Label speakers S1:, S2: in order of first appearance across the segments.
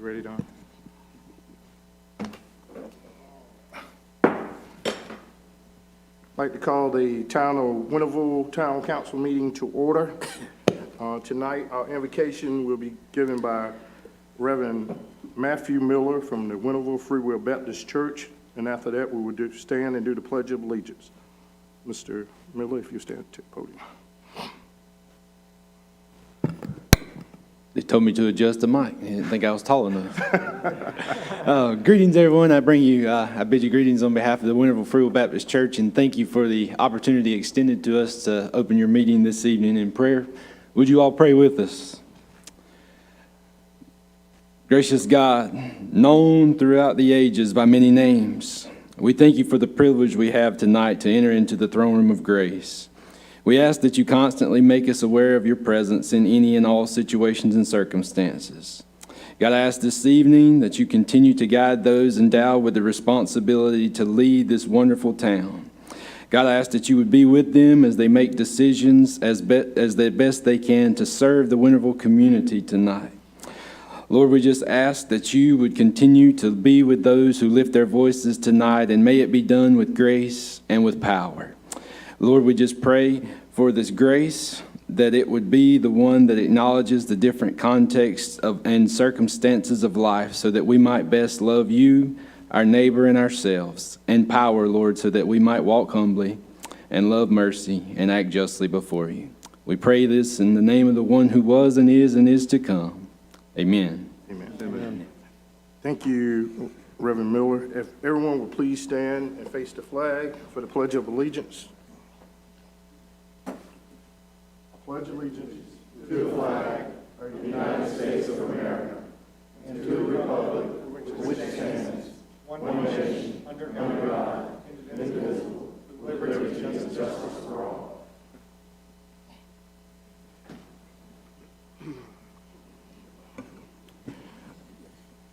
S1: You ready, Don? I'd like to call the Town of Winterville Town Council meeting to order. Tonight, our invocation will be given by Reverend Matthew Miller from the Winterville Free Will Baptist Church, and after that, we will stand and do the Pledge of Allegiance. Mr. Miller, if you stand at the podium.
S2: They told me to adjust the mic. I didn't think I was tall enough. Greetings, everyone. I bid you greetings on behalf of the Winterville Free Will Baptist Church, and thank you for the opportunity extended to us to open your meeting this evening in prayer. Would you all pray with us? Gracious God, known throughout the ages by many names, we thank you for the privilege we have tonight to enter into the throne room of grace. We ask that you constantly make us aware of your presence in any and all situations and circumstances. God, I ask this evening that you continue to guide those endowed with the responsibility to lead this wonderful town. God, I ask that you would be with them as they make decisions as the best they can to serve the Winterville community tonight. Lord, we just ask that you would continue to be with those who lift their voices tonight, and may it be done with grace and with power. Lord, we just pray for this grace, that it would be the one that acknowledges the different contexts and circumstances of life, so that we might best love you, our neighbor, and ourselves, and power, Lord, so that we might walk humbly and love mercy and act justly before you. We pray this in the name of the one who was and is to come. Amen.
S1: Amen. Amen. Thank you, Reverend Miller. If everyone would please stand and face the flag for the Pledge of Allegiance. Pledge allegiance to the flag of the United States of America and to the republic for which it stands, one nation, under God, indivisible, with liberty and justice for all.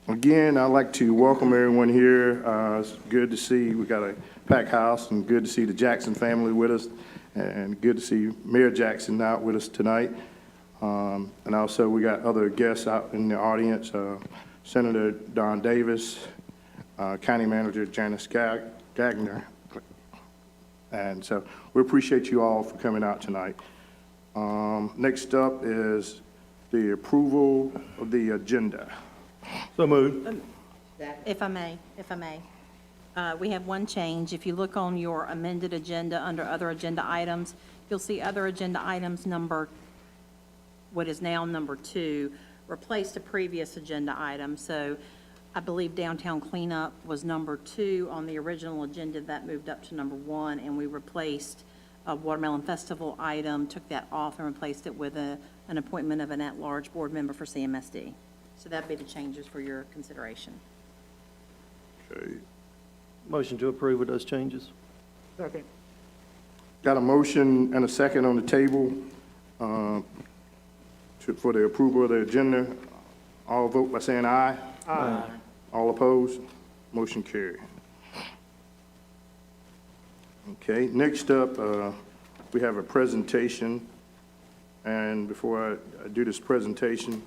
S1: Again, I'd like to welcome everyone here. It's good to see we got a packed house, and good to see the Jackson family with us. And good to see Mayor Jackson out with us tonight. And also we got other guests out in the audience, Senator Don Davis, County Manager Janice Gagner. And so we appreciate you all for coming out tonight. Next up is the approval of the agenda. So moved.
S3: If I may. We have one change. If you look on your amended agenda under other agenda items, you'll see other agenda items what is now number 2, replaced a previous agenda item. So I believe downtown cleanup was number 2 on the original agenda. That moved up to number 1, and we replaced a Watermelon Festival item, took that off and replaced it with an appointment of an at-large board member for CMSD. So that'd be the changes for your consideration.
S1: Okay.
S4: Motion to approve with those changes.
S1: Second. Got a motion and a second on the table for the approval of the agenda. All vote by saying aye. Aye. All opposed? Motion carried. Okay, next up, we have a presentation. And before I do this presentation,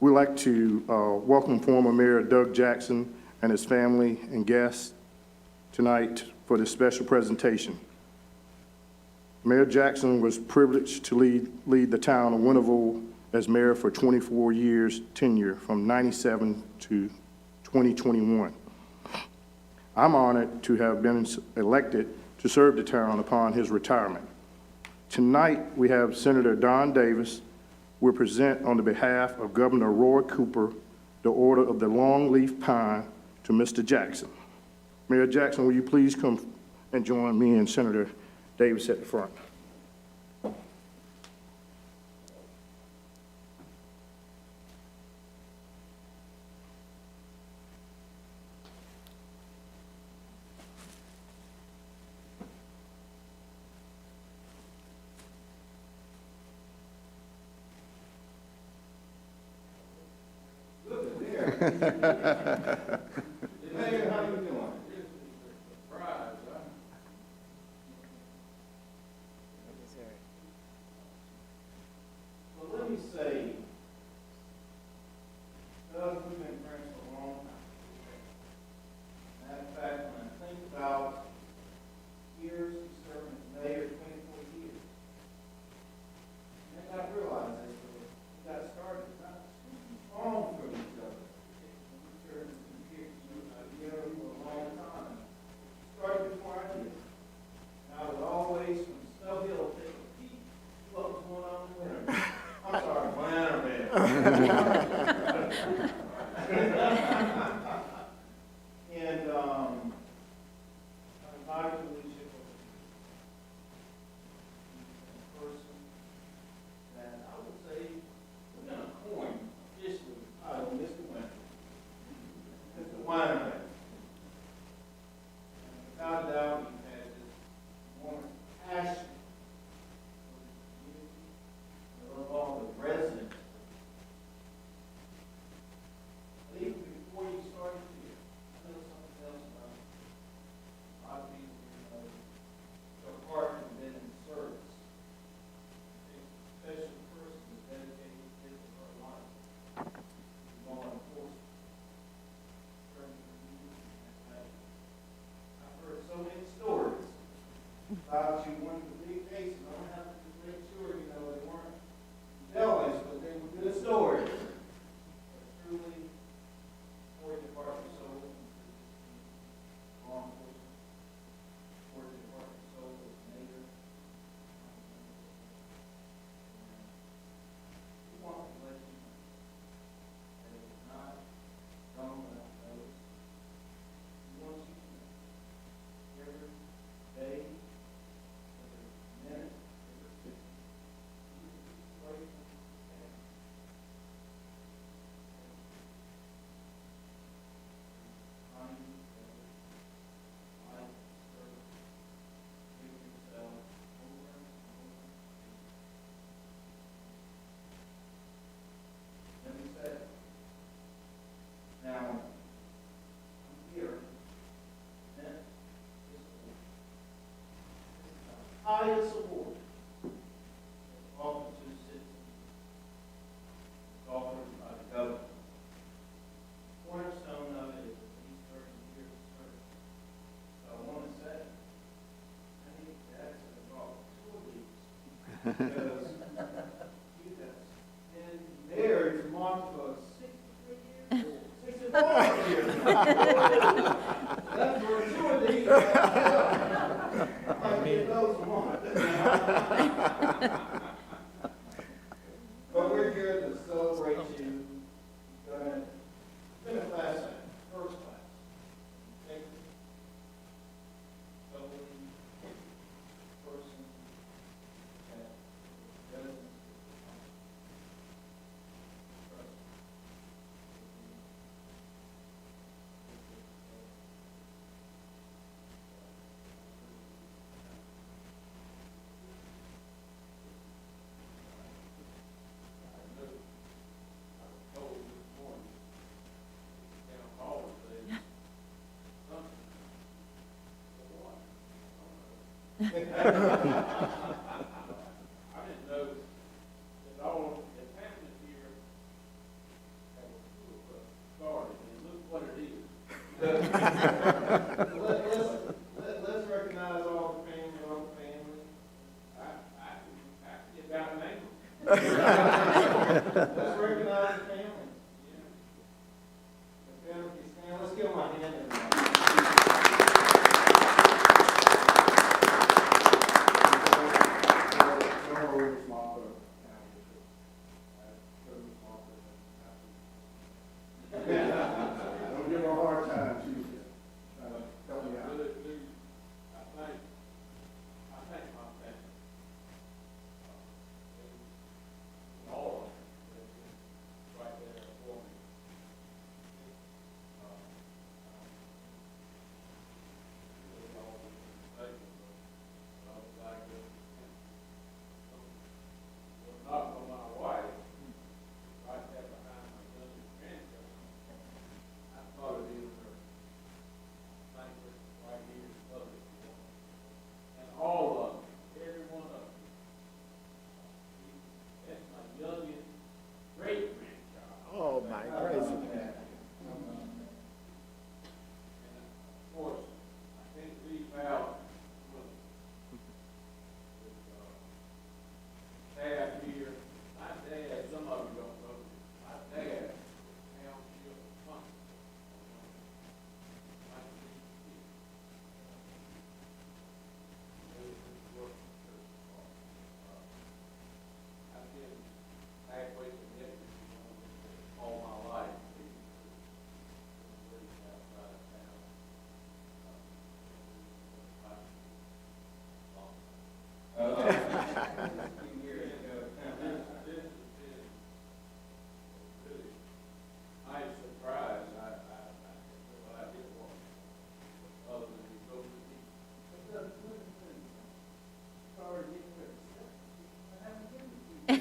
S1: we'd like to welcome former Mayor Doug Jackson and his family and guests tonight for this special presentation. Mayor Jackson was privileged to lead the town of Winterville as mayor for 24 years tenure from 97 to 2021. I'm honored to have been elected to serve the town upon his retirement. Tonight, we have Senator Don Davis will present on the behalf of Governor Roy Cooper the Order of the Longleaf Pine to Mr. Jackson. Mayor Jackson, will you please come and join me and Senator Davis at the front?
S5: Mayor, how you doing? Surprise, huh?
S1: say, Doug, we've been friends for a long time. Matter of fact, when I think about years, he served as mayor 24 years. And I realized that we got started not too long from each other. We served as years together for a long time. Started before I did. And I would always, from Snow Hill, take a peek what was going on in Winterville. I'm sorry, Winterville. And I admire the leadership of a person that I would say we're going to coin officially the title Mr. Winterville. Mr. Winterville. And without a doubt, he has this enormous passion for the community, and above all, the residents. But even before you started here, I know something else about you. A lot of people here know your heart has been in service. A special person is dedicated his or her life to law enforcement, serving the community in that way. I've heard so many stories about you, one of the big cases. I don't have to just make sure, they weren't jealous, but they were good stories. But truly, for your heart and soul, law enforcement, for your heart and soul as mayor. We want to let you know that it is not done without notice. We want you to know every day, every minute, every second, you will be grateful and kind to others, life, service, giving yourself over and over again. Let me say, now, I'm here, and this award. This is the highest award that's offered to citizens. It's offered by the government. The cornerstone of it is at least 30 years of service. So I want to say, I need Jackson to draw 2 of these. Because you have been married to Mark for 63 years, 64 years. That's for 2 of these. I get those one. But we're here to celebrate you. You've been a class act, first class. Thank you. Totally person that residents trust. I didn't know that all the families here have a school started, and look what it is. Let's recognize all the family. I can get down and name. Let's recognize the family. The family can stand. Let's give them a hand.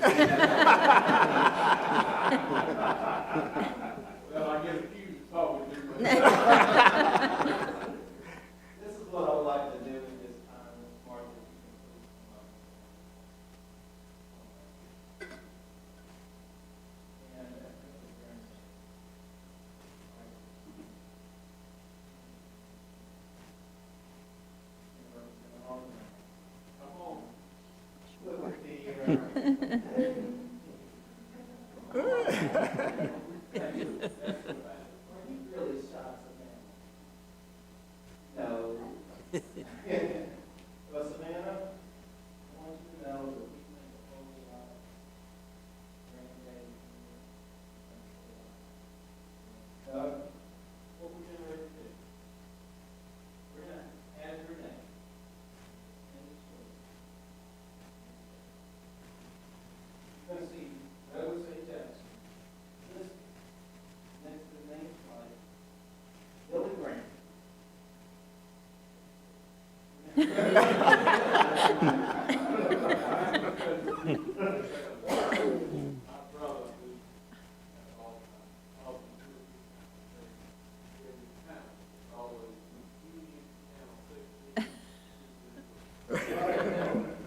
S5: Well, I guess Hughes is probably different. This is what I would like to do at this time, Ms. Martha, if you can please come up. And that's Mr. Grandson. Come on. Look at the, Are you really shy, Savannah? No. But Savannah, I want you to know that we think a whole lot of grandbaby. Doug, what we're getting ready to do, we're going to add your name. And it's yours. You're going to see Rose A. Jackson. Listen, next to the name like Billy Graham. My brother, who all always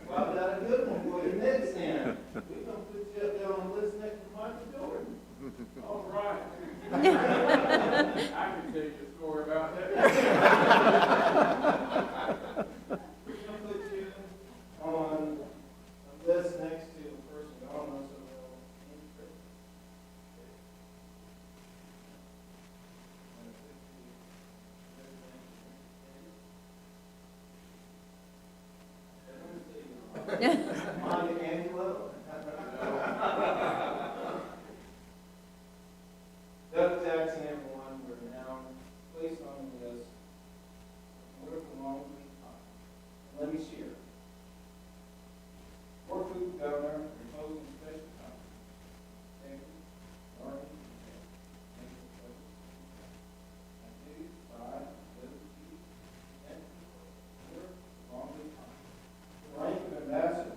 S5: well, I got a good one for you next time. We're going to put you up there on the list next to Michael Jordan. All right. I can tell you a story about that. We're going to put you on a list next to a person you all know so well, Andy Crick. Monty Angelo. Doug Jackson, everyone, we're now placed on the list. Wonderful long time. Let me share. Fort Hood Governor, proposing special time. Thank you. Martin. Thank you. Thank you. Five. Liberty. Thank you. Long time. Rank of ambassador.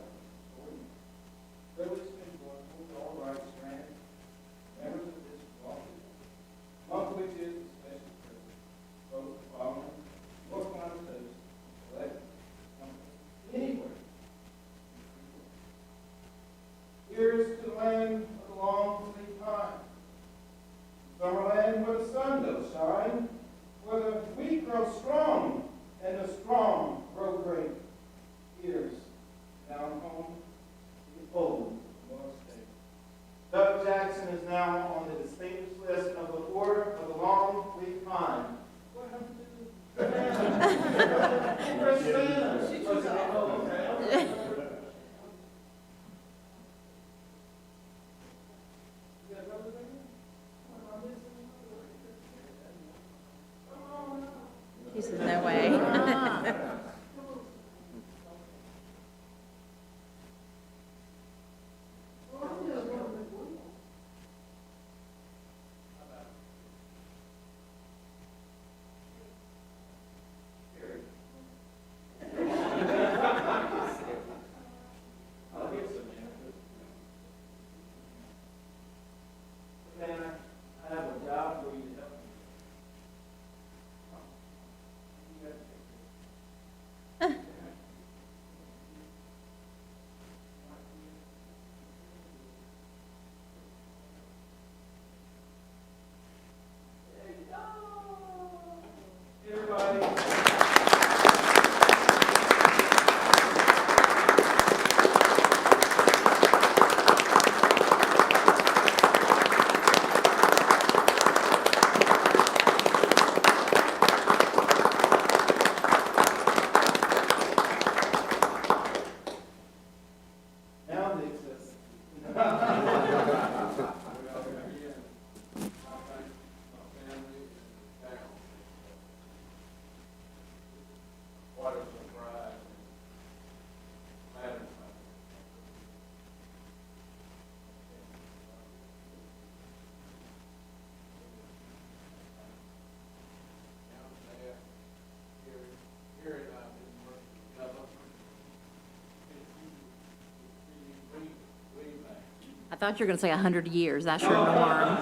S5: Privileged and with all rights granted. Members of this office. Among which is the special privilege. Both the following. North Carolina toast. Select. Anywhere. Here's to the land of the long sleep pine. Summerland where the sun does shine, where the weak grow strong and the strong grow great. Here's down home, the old North State. Doug Jackson is now on the distinguished list of the Order of the Long Leaf Pine. What happened to Savannah? Where's Savannah? She took off.
S3: He says, no way. I thought you were going to say 100 years. That's your norm.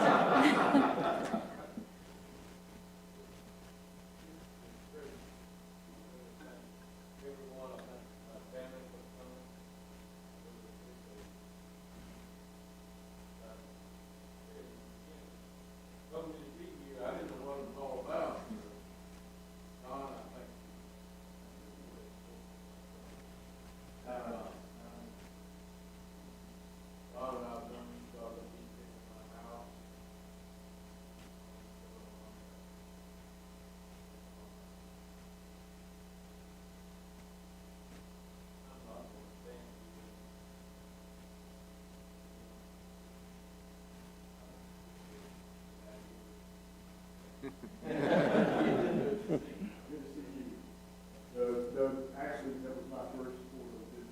S1: Actually, that was my first photo visit.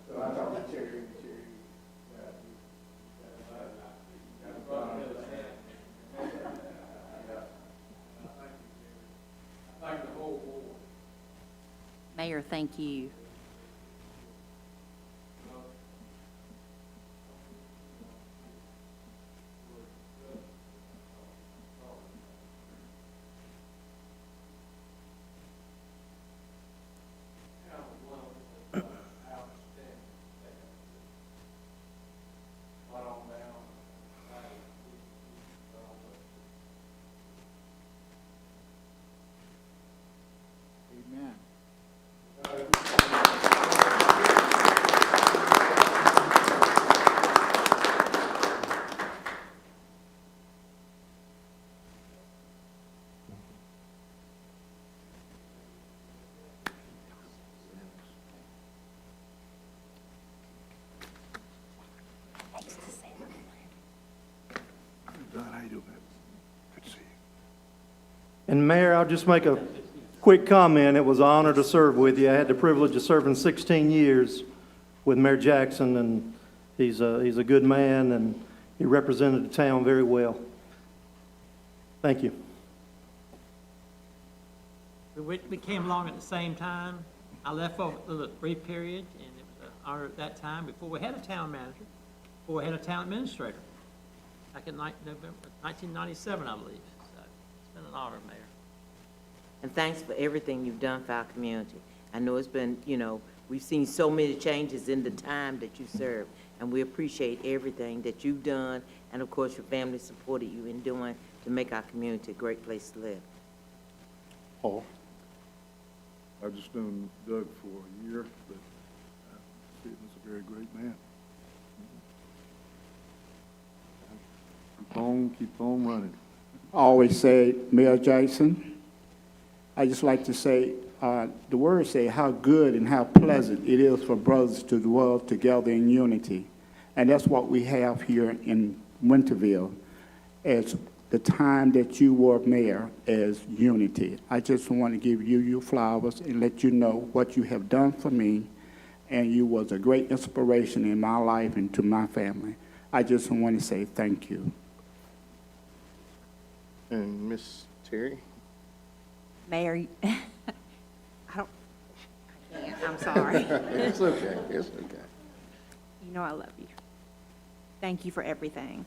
S1: So I talked to Terry.
S3: Mayor, thank you.
S6: Amen.
S1: Don, how you doing, man? Good to see you.
S4: And Mayor, I'll just make a quick comment. It was an honor to serve with you. I had the privilege of serving 16 years with Mayor Jackson, and he's a good man, and he represented the town very well. Thank you.
S7: We came along at the same time. I left for the brief period, and it was an honor at that time, before we had a town manager, before we had a town administrator, back in November 1997, I believe. So it's been an honor, Mayor.
S8: And thanks for everything you've done for our community. I know it's been, we've seen so many changes in the time that you served, and we appreciate everything that you've done, and of course, your family supported you in doing to make our community a great place to live.
S9: Paul. I've just known Doug for a year, but Stephen's a very great man. Keep on running.
S6: I always say, Mayor Jackson, I just like to say, the words say how good and how pleasant it is for brothers to dwell together in unity. And that's what we have here in Winterville, as the time that you were mayor, as unity. I just want to give you your flowers and let you know what you have done for me, and you was a great inspiration in my life and to my family. I just want to say thank you.
S1: And Miss Terry?
S3: Mayor, I can't, I'm sorry.
S1: It's okay, it's okay.
S3: You know I love you. Thank you for everything.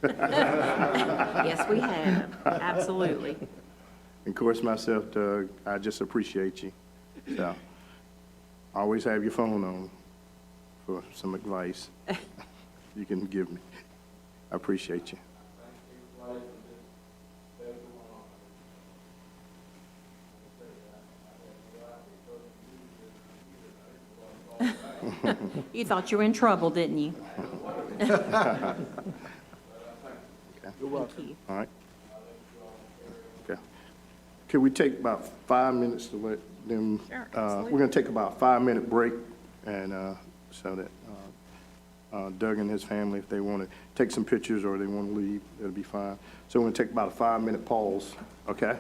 S3: Yes, we have, absolutely.
S1: And of course, myself, Doug, I just appreciate you. So, always have your phone on for some advice you can give me. I appreciate you.
S3: You thought you were in trouble, didn't you?
S1: You're
S3: welcome. Thank you.
S1: All right. Okay. Can we take about 5 minutes to let them,
S3: Sure,
S1: we're
S3: absolutely.
S1: going to take about a 5-minute break, and so that Doug and his family, if they want to take some pictures or they want to leave, it'll be fine. So we're going to take about a 5-minute pause, okay?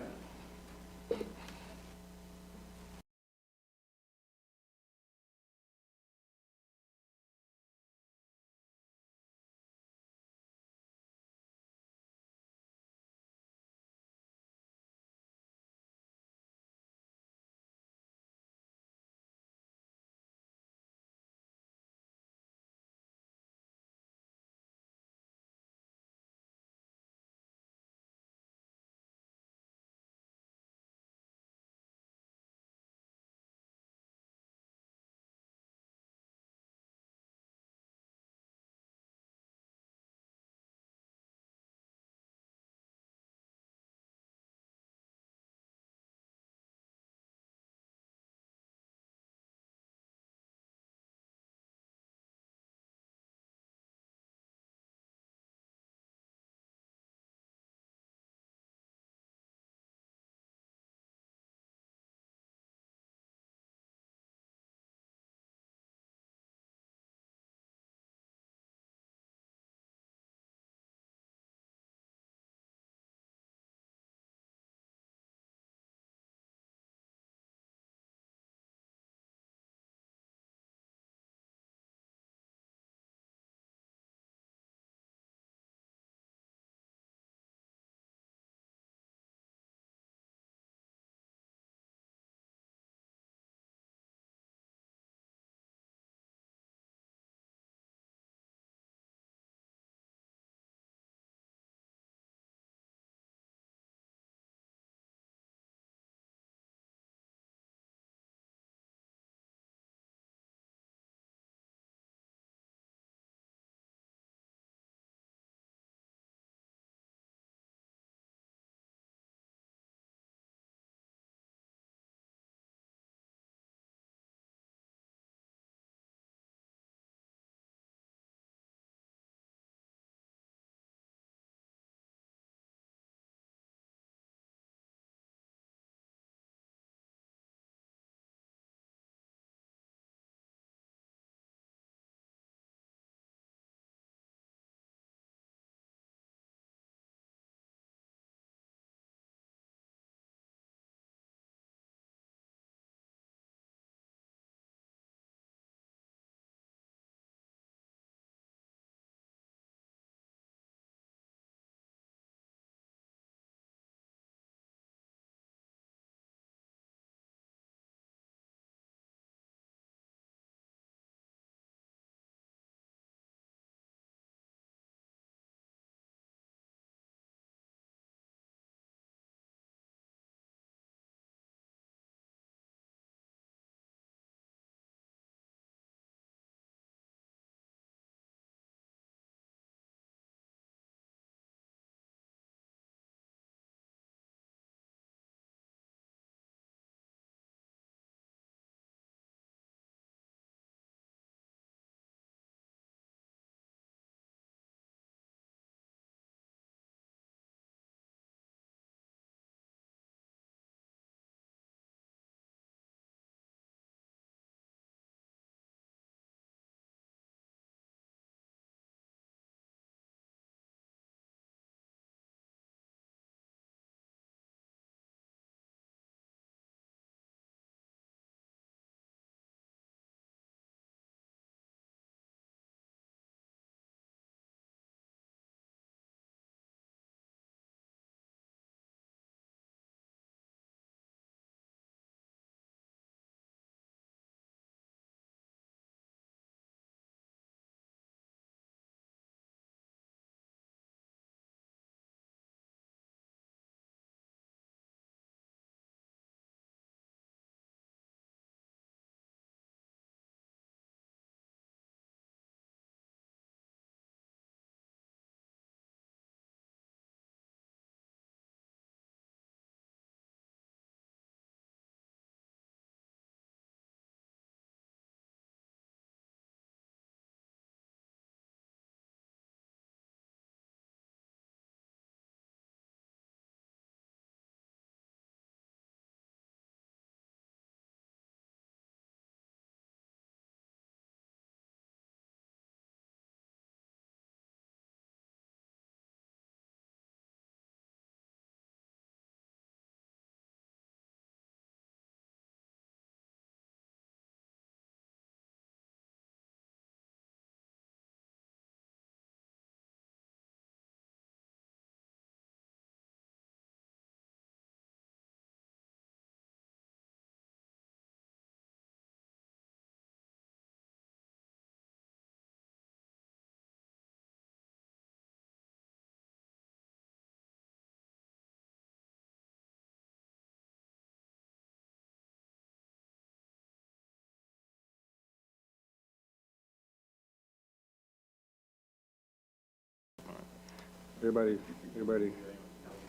S1: Everybody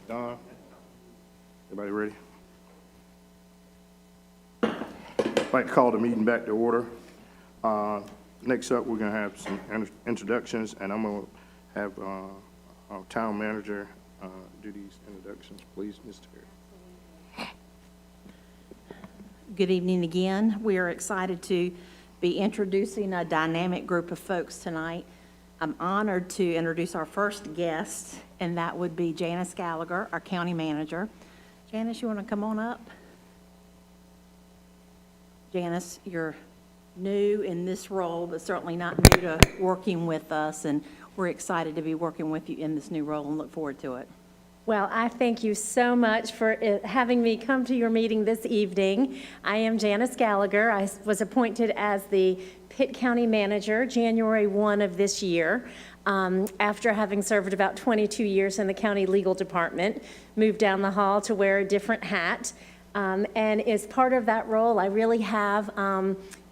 S1: done? Everybody ready? I'd like to call the meeting back to order. Next up, we're going to have some introductions, and I'm going to have our town manager do these introductions. Please, Mr. Terry.
S3: Good evening again. We are excited to be introducing a dynamic group of folks tonight. I'm honored to introduce our first guest, and that would be Janice Gallagher, our county manager. Janice, you want to come on up? Janice, you're new in this role, but certainly not new to working with us, and we're excited to be working with you in this new role and look forward to it.
S10: Well, I thank you so much for having me come to your meeting this evening. I am Janice Gallagher. I was appointed as the Pitt County Manager January 1 of this year, after having served about 22 years in the county legal department, moved down the hall to wear a different hat. And as part of that role, I really have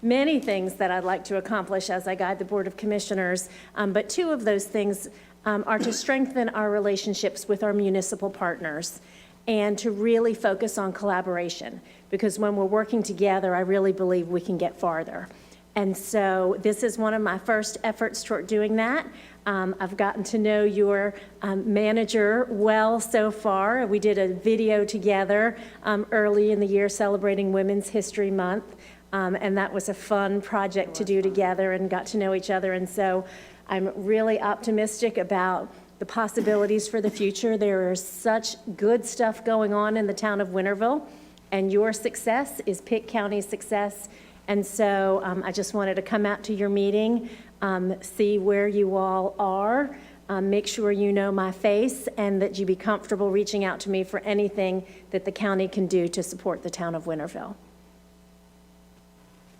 S10: many things that I'd like to accomplish as I guide the Board of Commissioners, but two of those things are to strengthen our relationships with our municipal partners and to really focus on collaboration, because when we're working together, I really believe we can get farther. And so this is one of my first efforts toward doing that. I've gotten to know your manager well so far. We did a video together early in the year celebrating Women's History Month, and that was a fun project to do together and got to know each other. And so I'm really optimistic about the possibilities for the future. There is such good stuff going on in the town of Winterville, and your success is Pitt County's success. And so I just wanted to come out to your meeting, see where you all are, make sure you know my face, and that you be comfortable reaching out to me for anything that the county can do to support the town of Winterville.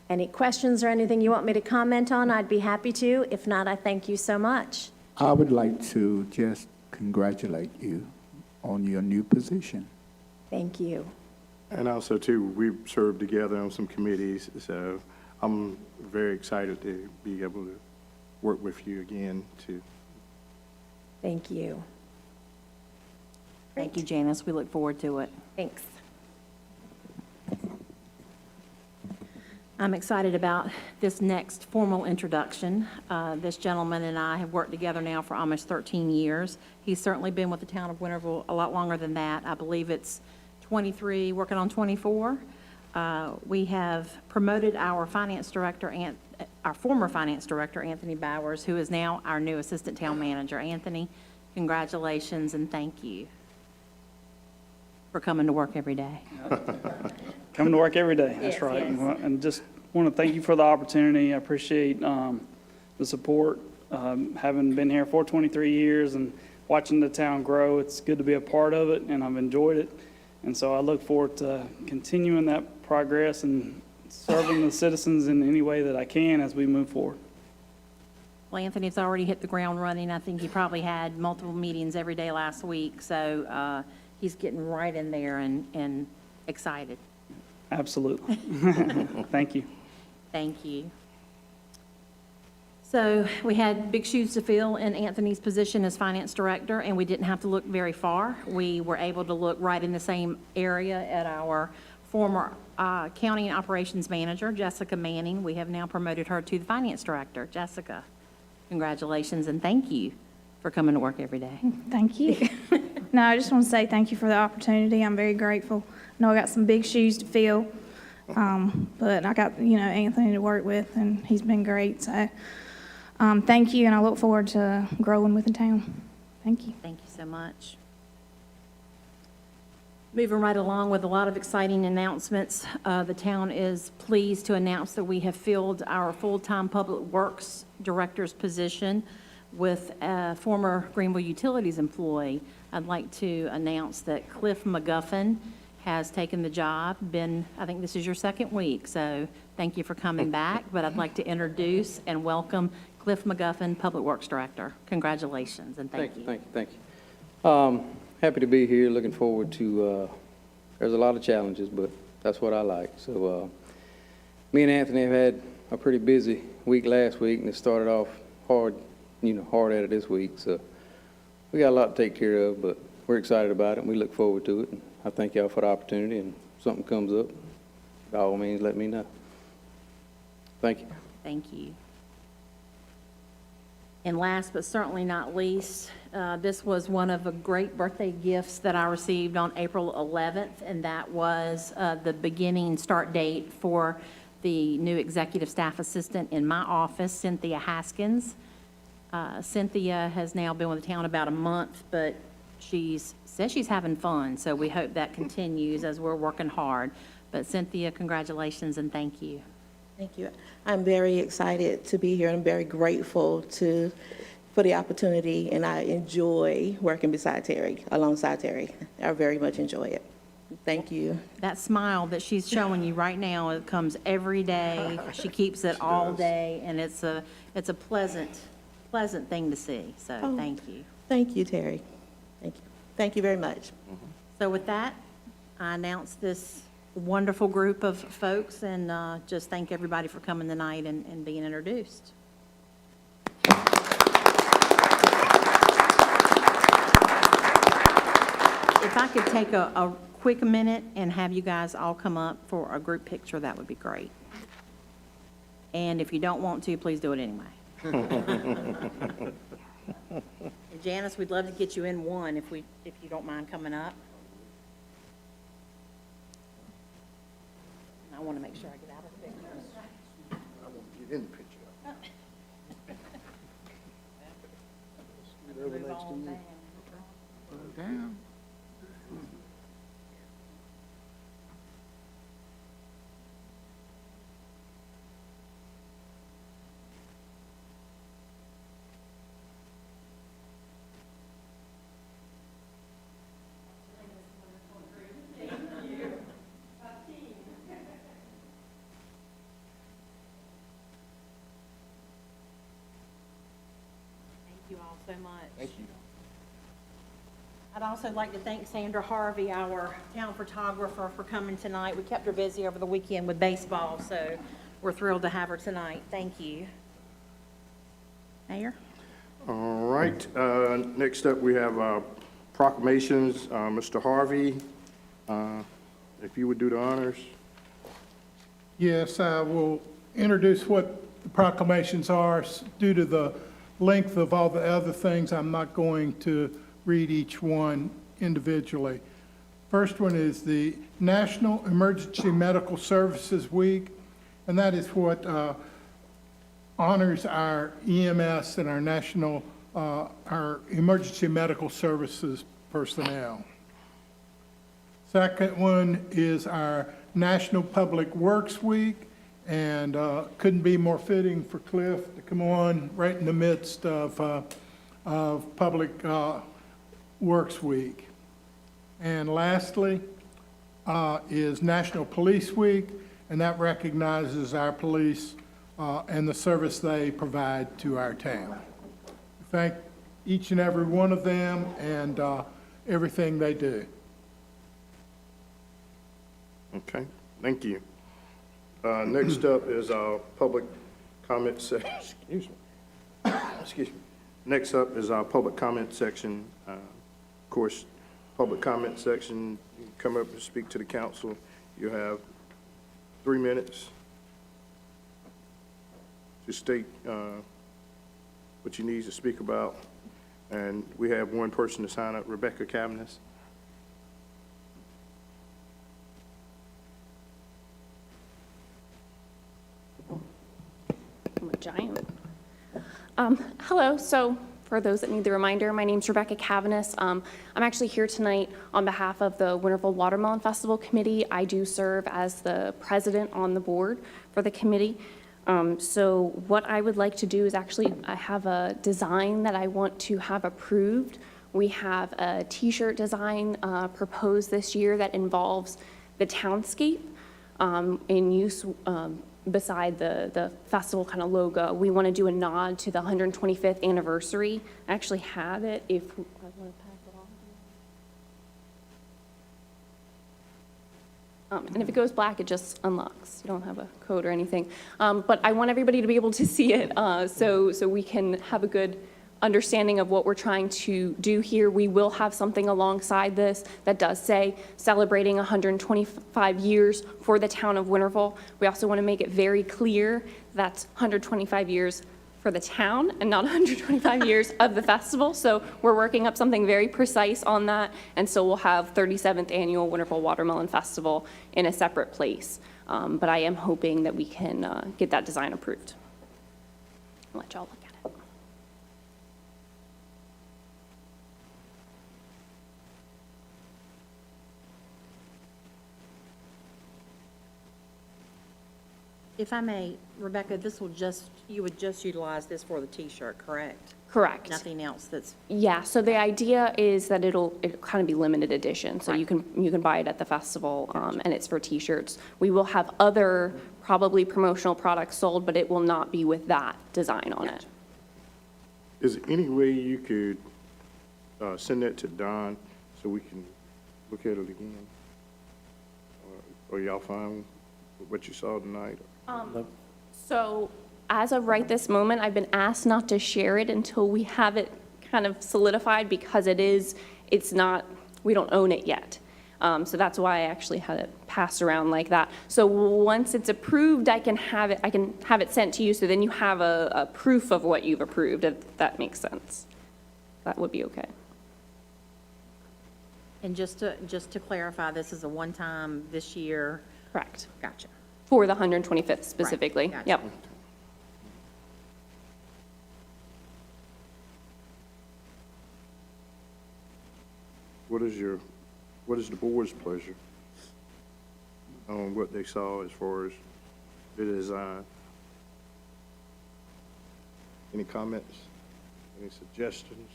S10: Any questions or anything you want me to comment on, I'd be happy to. If not, I thank you so much.
S6: I would like to just congratulate you on your new position.
S10: Thank you.
S1: And also, too, we've served together on some committees, so I'm very excited to be able to work with you again, too.
S10: Thank you.
S3: Thank you, Janice. We look forward to it.
S10: Thanks.
S3: I'm excited about this next formal introduction. This gentleman and I have worked together now for almost 13 years. He's certainly been with the town of Winterville a lot longer than that. I believe it's 23, working on 24. We have promoted our finance director, our former finance director, Anthony Bowers, who is now our new assistant town manager. Anthony, congratulations and thank you for coming to work every day.
S11: Coming to work every day, that's
S10: Yes,
S11: right.
S10: yes.
S11: And just want to thank you for the opportunity. I appreciate the support. Having been here for 23 years and watching the town grow, it's good to be a part of it, and I've enjoyed it. And so I look forward to continuing that progress and serving the citizens in any way that I can as we move forward.
S3: Well, Anthony's already hit the ground running. I think he probably had multiple meetings every day last week, so he's getting right in there and excited.
S11: Absolutely. Thank you.
S3: Thank you. So we had big shoes to fill in Anthony's position as finance director, and we didn't have to look very far. We were able to look right in the same area at our former county operations manager, Jessica Manning. We have now promoted her to the finance director. Jessica, congratulations and thank you for coming to work every day.
S12: Thank you. No, I just want to say thank you for the opportunity. I'm very grateful. I know I got some big shoes to fill, but I got, Anthony to work with, and he's been great. So thank you, and I look forward to growing with the town. Thank you.
S3: Thank you so much. Moving right along with a lot of exciting announcements, the town is pleased to announce that we have filled our full-time Public Works Director's position with a former Greenville Utilities employee. I'd like to announce that Cliff McGuffin has taken the job. I think this is your second week, so thank you for coming back. But I'd like to introduce and welcome Cliff McGuffin, Public Works Director. Congratulations and thank you.
S13: Thank you. Happy to be here, looking forward to, there's a lot of challenges, but that's what I like. So me and Anthony have had a pretty busy week last week, and it started off hard, hard at it this week. So we got a lot to take care of, but we're excited about it, and we look forward to it. And I thank y'all for the opportunity, and if something comes up, by all means, let me know. Thank you.
S3: Thank you. And last but certainly not least, this was one of the great birthday gifts that I received on April 11th, and that was the beginning start date for the new executive staff assistant in my office, Cynthia Haskins. Cynthia has now been with the town about a month, but says she's having fun, so we hope that continues as we're working hard. But Cynthia, congratulations and thank you.
S14: Thank you. I'm very excited to be here, and I'm very grateful for the opportunity, and I enjoy working alongside Terry. I very much enjoy it. Thank you.
S3: That smile that she's showing you right now, it comes every day. She keeps it all day, and it's a pleasant thing to see. So
S14: Oh.
S3: thank you.
S14: Thank you, Terry. Thank you. Thank you very much.
S3: So with that, I announce this wonderful group of folks, and just thank everybody for coming tonight and being introduced. If I could take a quick minute and have you guys all come up for a group picture, that would be great. And if you don't want to, please do it anyway. And Janice, we'd love to get you in one if you don't mind coming up. And I want to make sure I get out of the picture.
S1: I want to get in the picture.
S3: Move on down.
S6: Down.
S3: Thank you all so much.
S1: Thank you.
S3: I'd also like to thank Sandra Harvey, our town photographer, for coming tonight. We kept her busy over the weekend with baseball, so we're thrilled to have her tonight. Thank you. Mayor?
S1: All right, next up, we have proclamations. Mr. Harvey, if you would do the honors.
S5: Yes, I will introduce what the proclamations are. Due to the length of all the other things, I'm not going to read each one individually. First one is the National Emergency Medical Services Week, and that is what honors our EMS and our emergency medical services personnel. Second one is our National Public Works Week, and couldn't be more fitting for Cliff to come on right in the midst of Public Works Week. And lastly is National Police Week, and that recognizes our police and the service they provide to our town. Thank each and every one of them and everything they do.
S1: Okay, thank you. Next up is our public comment section. Excuse me. Excuse me. Next up is our public comment section. Of course, public comment section, you can come up and speak to the council. You have 3 minutes to state what you need to speak about. And we have one person to sign up, Rebecca Cavanis.
S15: I'm a giant. Hello, so for those that need the reminder, my name's Rebecca Cavanis. I'm actually here tonight on behalf of the Winterville Watermelon Festival Committee. I do serve as the president on the board for the committee. So what I would like to do is actually, I have a design that I want to have approved. We have a t-shirt design proposed this year that involves the townscape in use beside the festival kind of logo. We want to do a nod to the 125th anniversary. I actually have it if I want to pass it on. And if it goes black, it just unlocks. You don't have a code or anything. But I want everybody to be able to see it so we can have a good understanding of what we're trying to do here, we will have something alongside this that does say celebrating 125 years for the town of Winterville. We also want to make it very clear that's 125 years for the town and not 125 years of the festival. So we're working up something very precise on that. And so we'll have 37th Annual Winterville Watermelon Festival in a separate place. But I am hoping that we can get that design approved. I'll let y'all look at it.
S3: If I may, Rebecca, you would just utilize this for the T-shirt, correct?
S15: Correct.
S3: Nothing else that's,
S15: Yeah, so the idea is that it'll kind of be limited edition, so you can buy it at the festival, and it's for T-shirts. We will have other probably promotional products sold, but it will not be with that design on it.
S1: Is there any way you could send that to Don so we can look at it again? Are y'all fine with what you saw tonight?
S15: So as of right this moment, I've been asked not to share it until we have it kind of solidified because it's not, we don't own it yet. So that's why I actually had it passed around like that. So once it's approved, I can have it sent to you, so then you have a proof of what you've approved, if that makes sense. That would be okay.
S3: and just to clarify, this is a one-time this year?
S15: Correct.
S3: Gotcha.
S15: For the 125th specifically.
S3: Right, gotcha.
S15: Yep.
S1: What is the board's pleasure on what they saw as far as the design? Any comments? Any suggestions?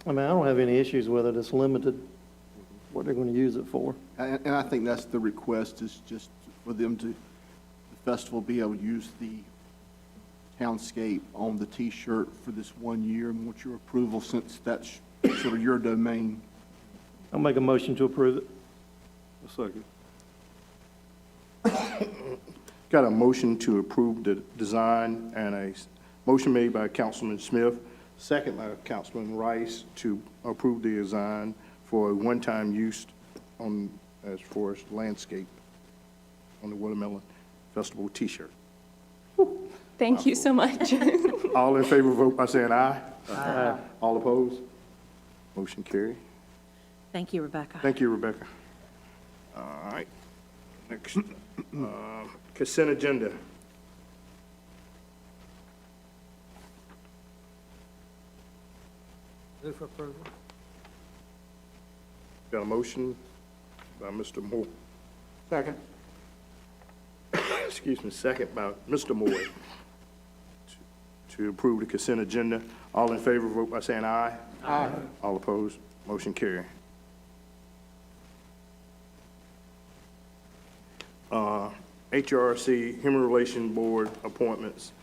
S4: I mean, I don't have any issues with it. It's limited what they're going to use it for.
S16: And I think that's the request, is just for them to, the festival be able to use the townscape on the T-shirt for this 1 year, and want your approval since that's sort of your domain.
S4: I'll make a motion to approve it.
S9: A second.
S1: Got a motion to approve the design and a motion made by Councilman Smith, second by Councilman Rice to approve the design for a one-time use on, as far as landscape on the Watermelon Festival T-shirt.
S15: Thank you so much.
S1: All in favor, vote by saying aye. Aye. All opposed? Motion carried.
S3: Thank you, Rebecca.
S1: Thank you, Rebecca. All right. Next, consent agenda.
S7: Move for approval.
S1: Got a motion by Mr. Moore.
S6: Second.
S1: Excuse me, second by Mr. Moore to approve the consent agenda. All in favor, vote by saying aye. Aye. All opposed? Motion carried. HRC, Human Relations Board appointments,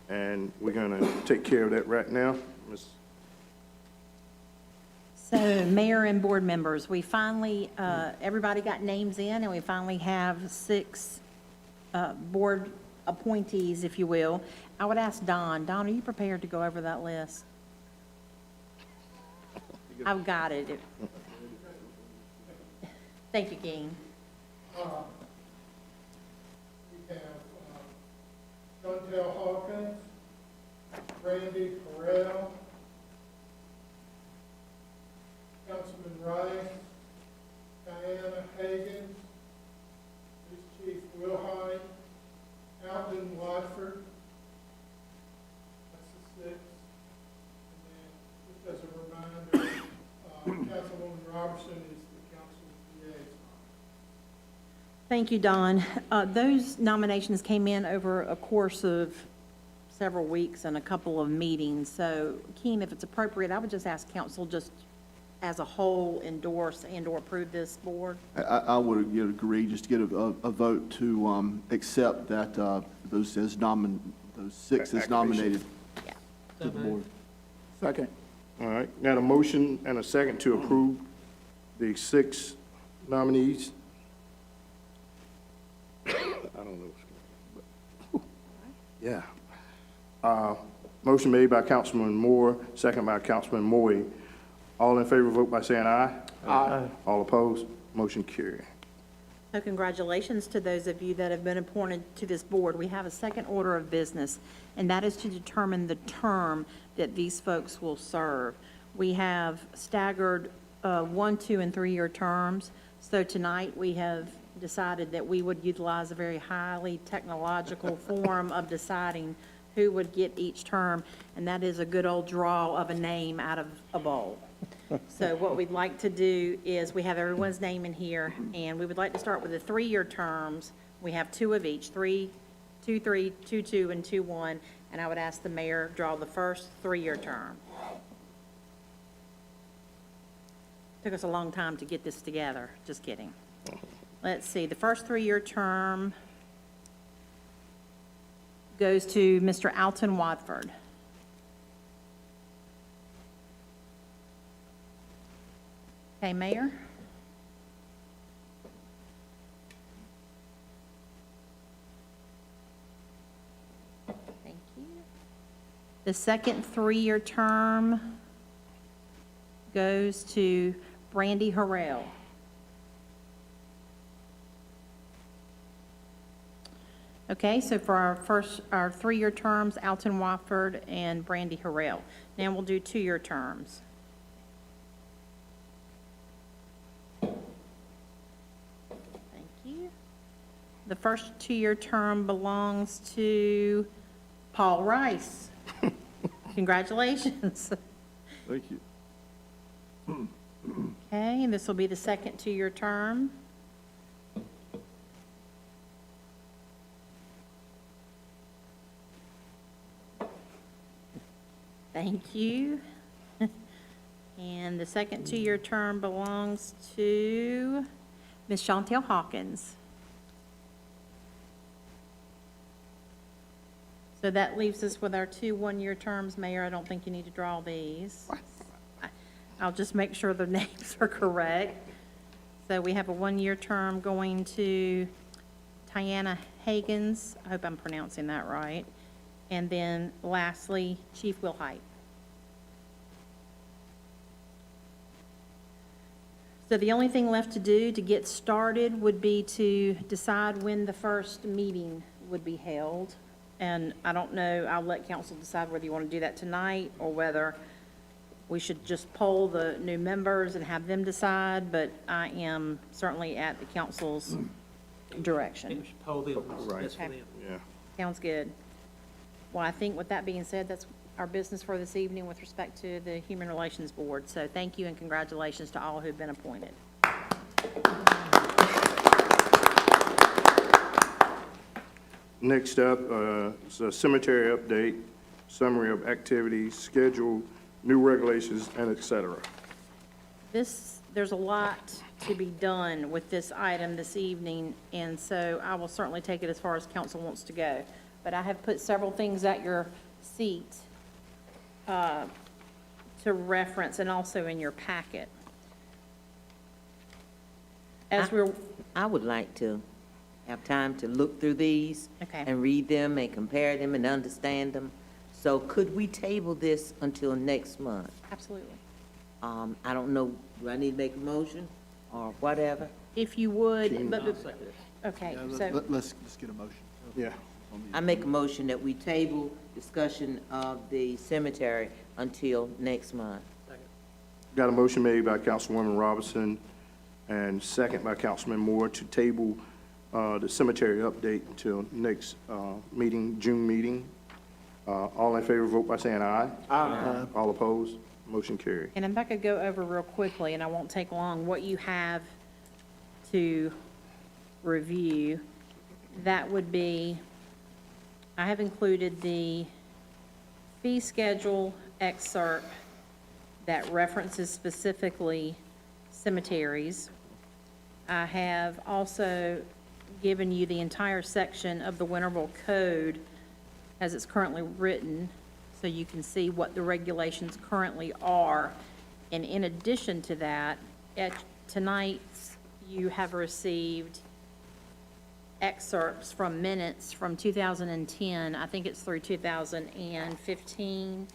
S1: and we're going to take care of that right now. Ms.
S3: So, Mayor and board members, we finally, everybody got names in, and we finally have 6 board appointees, if you will. I would ask Don. Don, are you prepared to go over that list? I've got it. Thank you, King.
S5: We have Chantel Hawkins, Randy Correll, Councilman Rice, Diana Hagan, Police Chief Wilhite, Alvin Watford. That's the 6. And then, just as a reminder, Councilwoman Robertson is the council's liaison.
S3: Thank you, Don. Those nominations came in over a course of several weeks and a couple of meetings. So, Keem, if it's appropriate, I would just ask council just as a whole endorse and/or approve this board.
S16: I would agree, just to get a vote to accept that those 6 as nominated to the board.
S6: Second.
S1: All right, now a motion and a second to approve the 6 nominees. I don't know what's going on, but, yeah. Motion made by Councilman Moore, second by Councilman Moy. All in favor, vote by saying aye. Aye. All opposed, motion carried.
S3: So congratulations to those of you that have been appointed to this board. We have a second order of business, and that is to determine the term that these folks will serve. We have staggered 1, 2, and 3-year terms. So tonight, we have decided that we would utilize a very highly technological form of deciding who would get each term, and that is a good old draw of a name out of a bowl. So what we'd like to do is, we have everyone's name in here, and we would like to start with the 3-year terms. We have 2 of each, 3, 2, 3, 2, 2, and 2, 1, and I would ask the mayor draw the first 3-year term. Took us a long time to get this together, just kidding. Let's see, the first 3-year term goes to Mr. Alton Watford. Okay, Mayor? Thank you. The second 3-year term goes to Brandy Harrell. Okay, so for our 3-year terms, Alton Wofford and Brandy Harrell. Now we'll do 2-year terms. Thank you. The first 2-year term belongs to Paul Rice. Congratulations.
S9: Thank you.
S3: Okay, and this will be the second 2-year term. Thank you. And the second 2-year term belongs to Ms. Chantel Hawkins. So that leaves us with our 2 1-year terms. Mayor, I don't think you need to draw these. I'll just make sure the names are correct. So we have a 1-year term going to Tiana Hagens. I hope I'm pronouncing that right. And then lastly, Chief Will Height. So the only thing left to do to get started would be to decide when the first meeting would be held. And I don't know, I'll let council decide whether you want to do that tonight or whether we should just poll the new members and have them decide, but I am certainly at the council's direction.
S7: We should poll them.
S1: Right.
S7: Just for them.
S1: Yeah.
S3: Sounds good. Well, I think with that being said, that's our business for this evening with respect to the Human Relations Board. So thank you and congratulations to all who've been appointed.
S1: Next up is a cemetery update, summary of activities, schedule, new regulations, and et cetera.
S3: There's a lot to be done with this item this evening, and so I will certainly take it as far as council wants to go. But I have put several things at your seat to reference and also in your packet.
S8: I would like to have time to look through these
S3: Okay.
S8: and read them and compare them and understand them. So could we table this until next month?
S3: Absolutely.
S8: I don't know, do I need to make a motion or whatever?
S3: If you would, but,
S7: I'll second it.
S3: okay,
S16: Yeah,
S3: so,
S16: let's get a motion.
S1: Yeah.
S8: I make a motion that we table discussion of the cemetery until next month.
S1: Got a motion made by Councilwoman Robinson and second by Councilman Moore to table the cemetery update until next meeting, June meeting. All in favor, vote by saying aye. Aye. All opposed, motion carried.
S3: and if I could go over real quickly, and I won't take long, what you have to review, that would be, I have included the fee schedule excerpt that references specifically cemeteries. I have also given you the entire section of the Winterville Code as it's currently written, so you can see what the regulations currently are. And in addition to that, tonight, you have received excerpts from minutes from 2010, I think it's through 2015,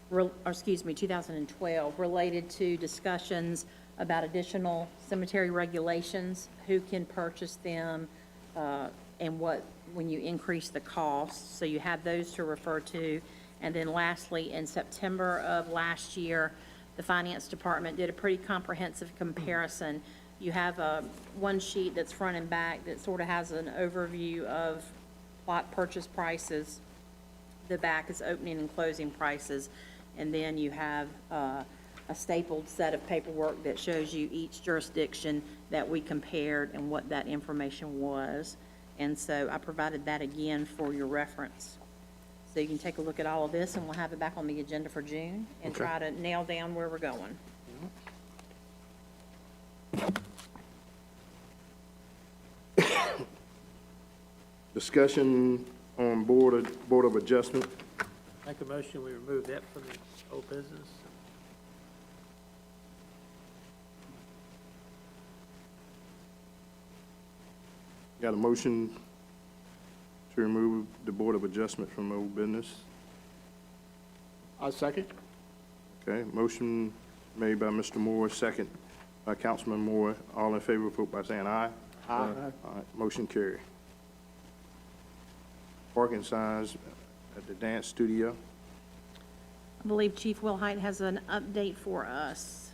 S3: or excuse me, 2012, related to discussions about additional cemetery regulations, who can purchase them, and what, when you increase the cost. So you have those to refer to. And then lastly, in September of last year, the Finance Department did a pretty comprehensive comparison. You have one sheet that's front and back that sort of has an overview of plot purchase prices. The back is opening and closing prices. And then you have a stapled set of paperwork that shows you each jurisdiction that we compared and what that information was. And so I provided that again for your reference. So you can take a look at all of this, and we'll have it back on the agenda for June and try to nail down where we're going.
S1: Discussion on Board of Adjustment.
S7: Make a motion, we remove that from the old business.
S1: Got a motion to remove the Board of Adjustment from old business.
S6: I second.
S1: Okay, motion made by Mr. Moore, second by Councilman Moore. All in favor, vote by saying aye.
S6: Aye.
S1: All right, motion carried. Parking signs at the dance studio.
S3: I believe Chief Wilhite has an update for us.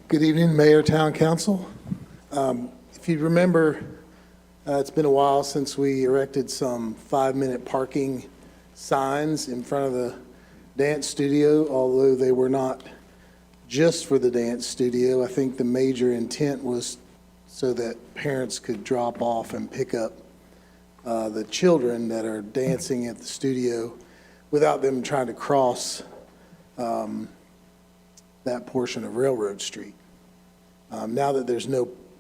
S17: Good evening, Mayor, Town Council. If you remember, it's been a while since we erected some 5-minute parking signs in front of the dance studio, although they were not just for the dance studio. I think the major intent was so that parents could drop off and pick up the children that are dancing at the studio without them trying to cross that portion of Railroad Street. Now that there's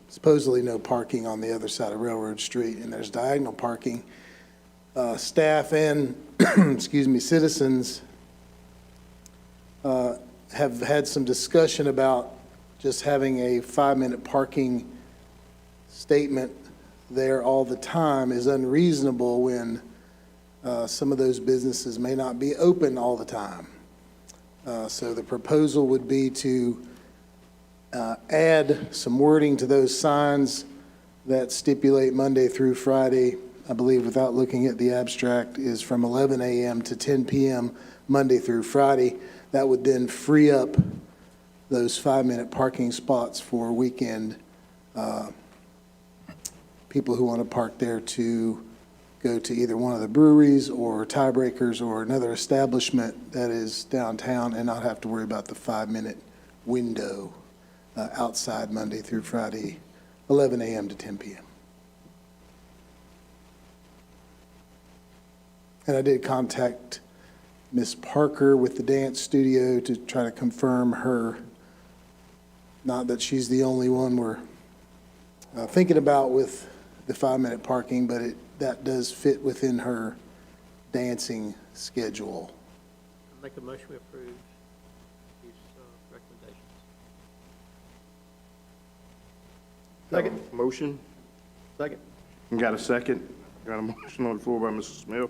S17: supposedly no parking on the other side of Railroad Street and there's diagonal parking, staff and, excuse me, citizens have had some discussion about just having a 5-minute parking statement there all the time is unreasonable when some of those businesses may not be open all the time. So the proposal would be to add some wording to those signs that stipulate Monday through Friday, I believe without looking at the abstract, is from 11 a.m. to 10 p.m. Monday through Friday. That would then free up those 5-minute parking spots for weekend people who want to park there to go to either one of the breweries or Tiebreakers or another establishment that is downtown and not have to worry about the 5-minute window outside Monday through Friday, 11 a.m. to 10 p.m. And I did contact Ms. Parker with the dance studio to try to confirm her, not that she's the only one we're thinking about with the 5-minute parking, but that does fit within her dancing schedule.
S7: Make a motion, we approve these recommendations.
S1: Second. Motion.
S4: Second.
S1: Got a second. Got a motion on the floor by Mrs. Smith.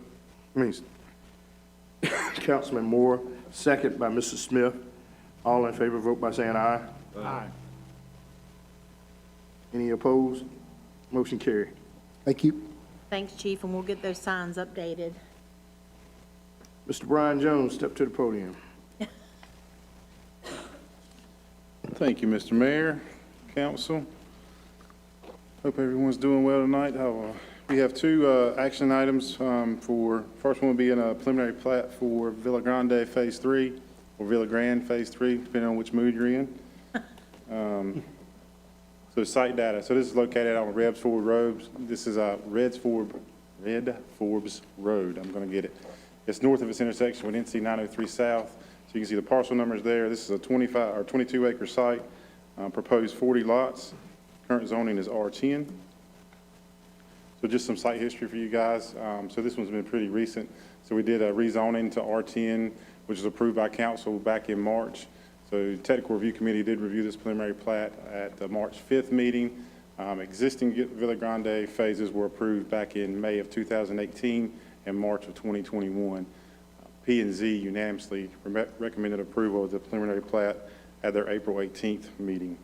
S1: Councilman Moore, second by Mrs. Smith. All in favor, vote by saying aye.
S6: Aye.
S1: Any opposed? Motion carried.
S17: Thank you.
S3: Thanks, Chief, and we'll get those signs updated.
S1: Mr. Brian Jones, step to the podium.
S9: Thank you, Mr. Mayor, Council. Hope everyone's doing well tonight. We have two action items for, first one will be in a preliminary plat for Villa Grande Phase 3 or Villa Grande Phase 3, depending on which mood you're in. So site data. So this is located on Red Forbes Road. This is Red Forbes Road. I'm going to get it. It's north of its intersection with NC 903 South. So you can see the parcel numbers there. This is a 25 or 22 acre site. Proposed 40 lots. Current zoning is R10. So just some site history for you guys. So this one's been pretty recent. So we did a rezoning to R10, which was approved by council back in March. So Technical Review Committee did review this preliminary plat at the March 5th meeting. Existing Villa Grande phases were approved back in May of 2018 and March of 2021. P&Z unanimously recommended approval of the preliminary plat at their April 18th meeting.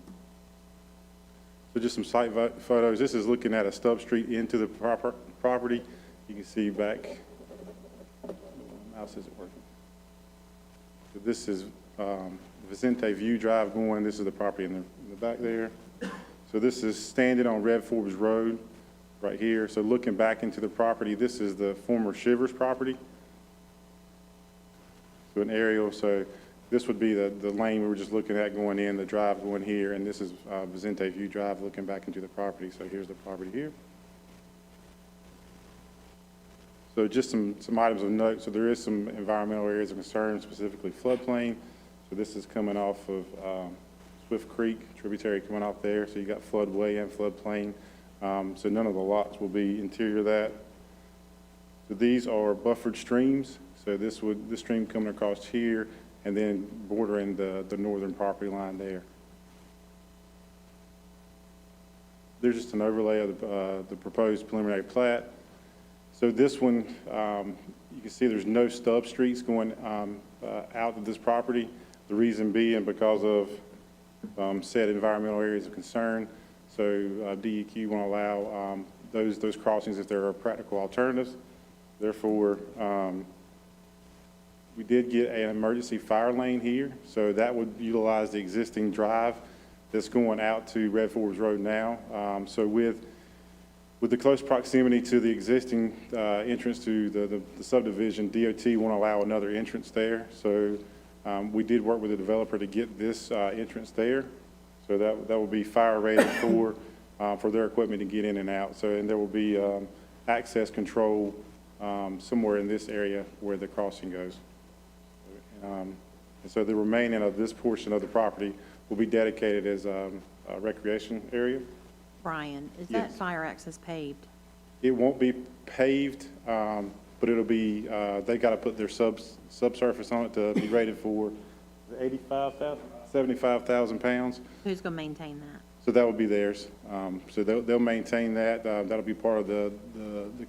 S9: So just some site photos. This is looking at a stub street into the property. You can see back, mouse isn't working. So this is Vicente View Drive going. This is the property in the back there. So this is standing on Red Forbes Road right here. So looking back into the property, this is the former Shivers property. So an aerial, so this would be the lane we were just looking at going in, the drive going here, and this is Vicente View Drive looking back into the property. So here's the property here. So just some items of note. So there is some environmental areas of concern, specifically floodplain. So this is coming off of Swift Creek, tributary coming off there. So you got floodway and floodplain. So none of the lots will be interior of that. So these are buffered streams. So this stream coming across here and then bordering the northern property line there. There's just an overlay of the proposed preliminary plat. So this one, you can see there's no stub streets going out of this property. The reason being because of said environmental areas of concern. So DEQ won't allow those crossings if there are practical alternatives. Therefore, we did get an emergency fire lane here. So that would utilize the existing drive that's going out to Red Forbes Road now. So with the close proximity to the existing entrance to the subdivision, DOT won't allow another entrance there. So we did work with the developer to get this entrance there. So that will be fire rated for their equipment to get in and out. So, and there will be access control somewhere in this area where the crossing goes. And so the remaining of this portion of the property will be dedicated as a recreation area.
S3: Brian, is
S9: Yes.
S3: that fire access paved?
S9: It won't be paved, but it'll be, they got to put their subsurface on it to be rated for 75,000 pounds.
S3: Who's going to maintain that?
S9: So that will be theirs. So they'll maintain that. That'll be part of the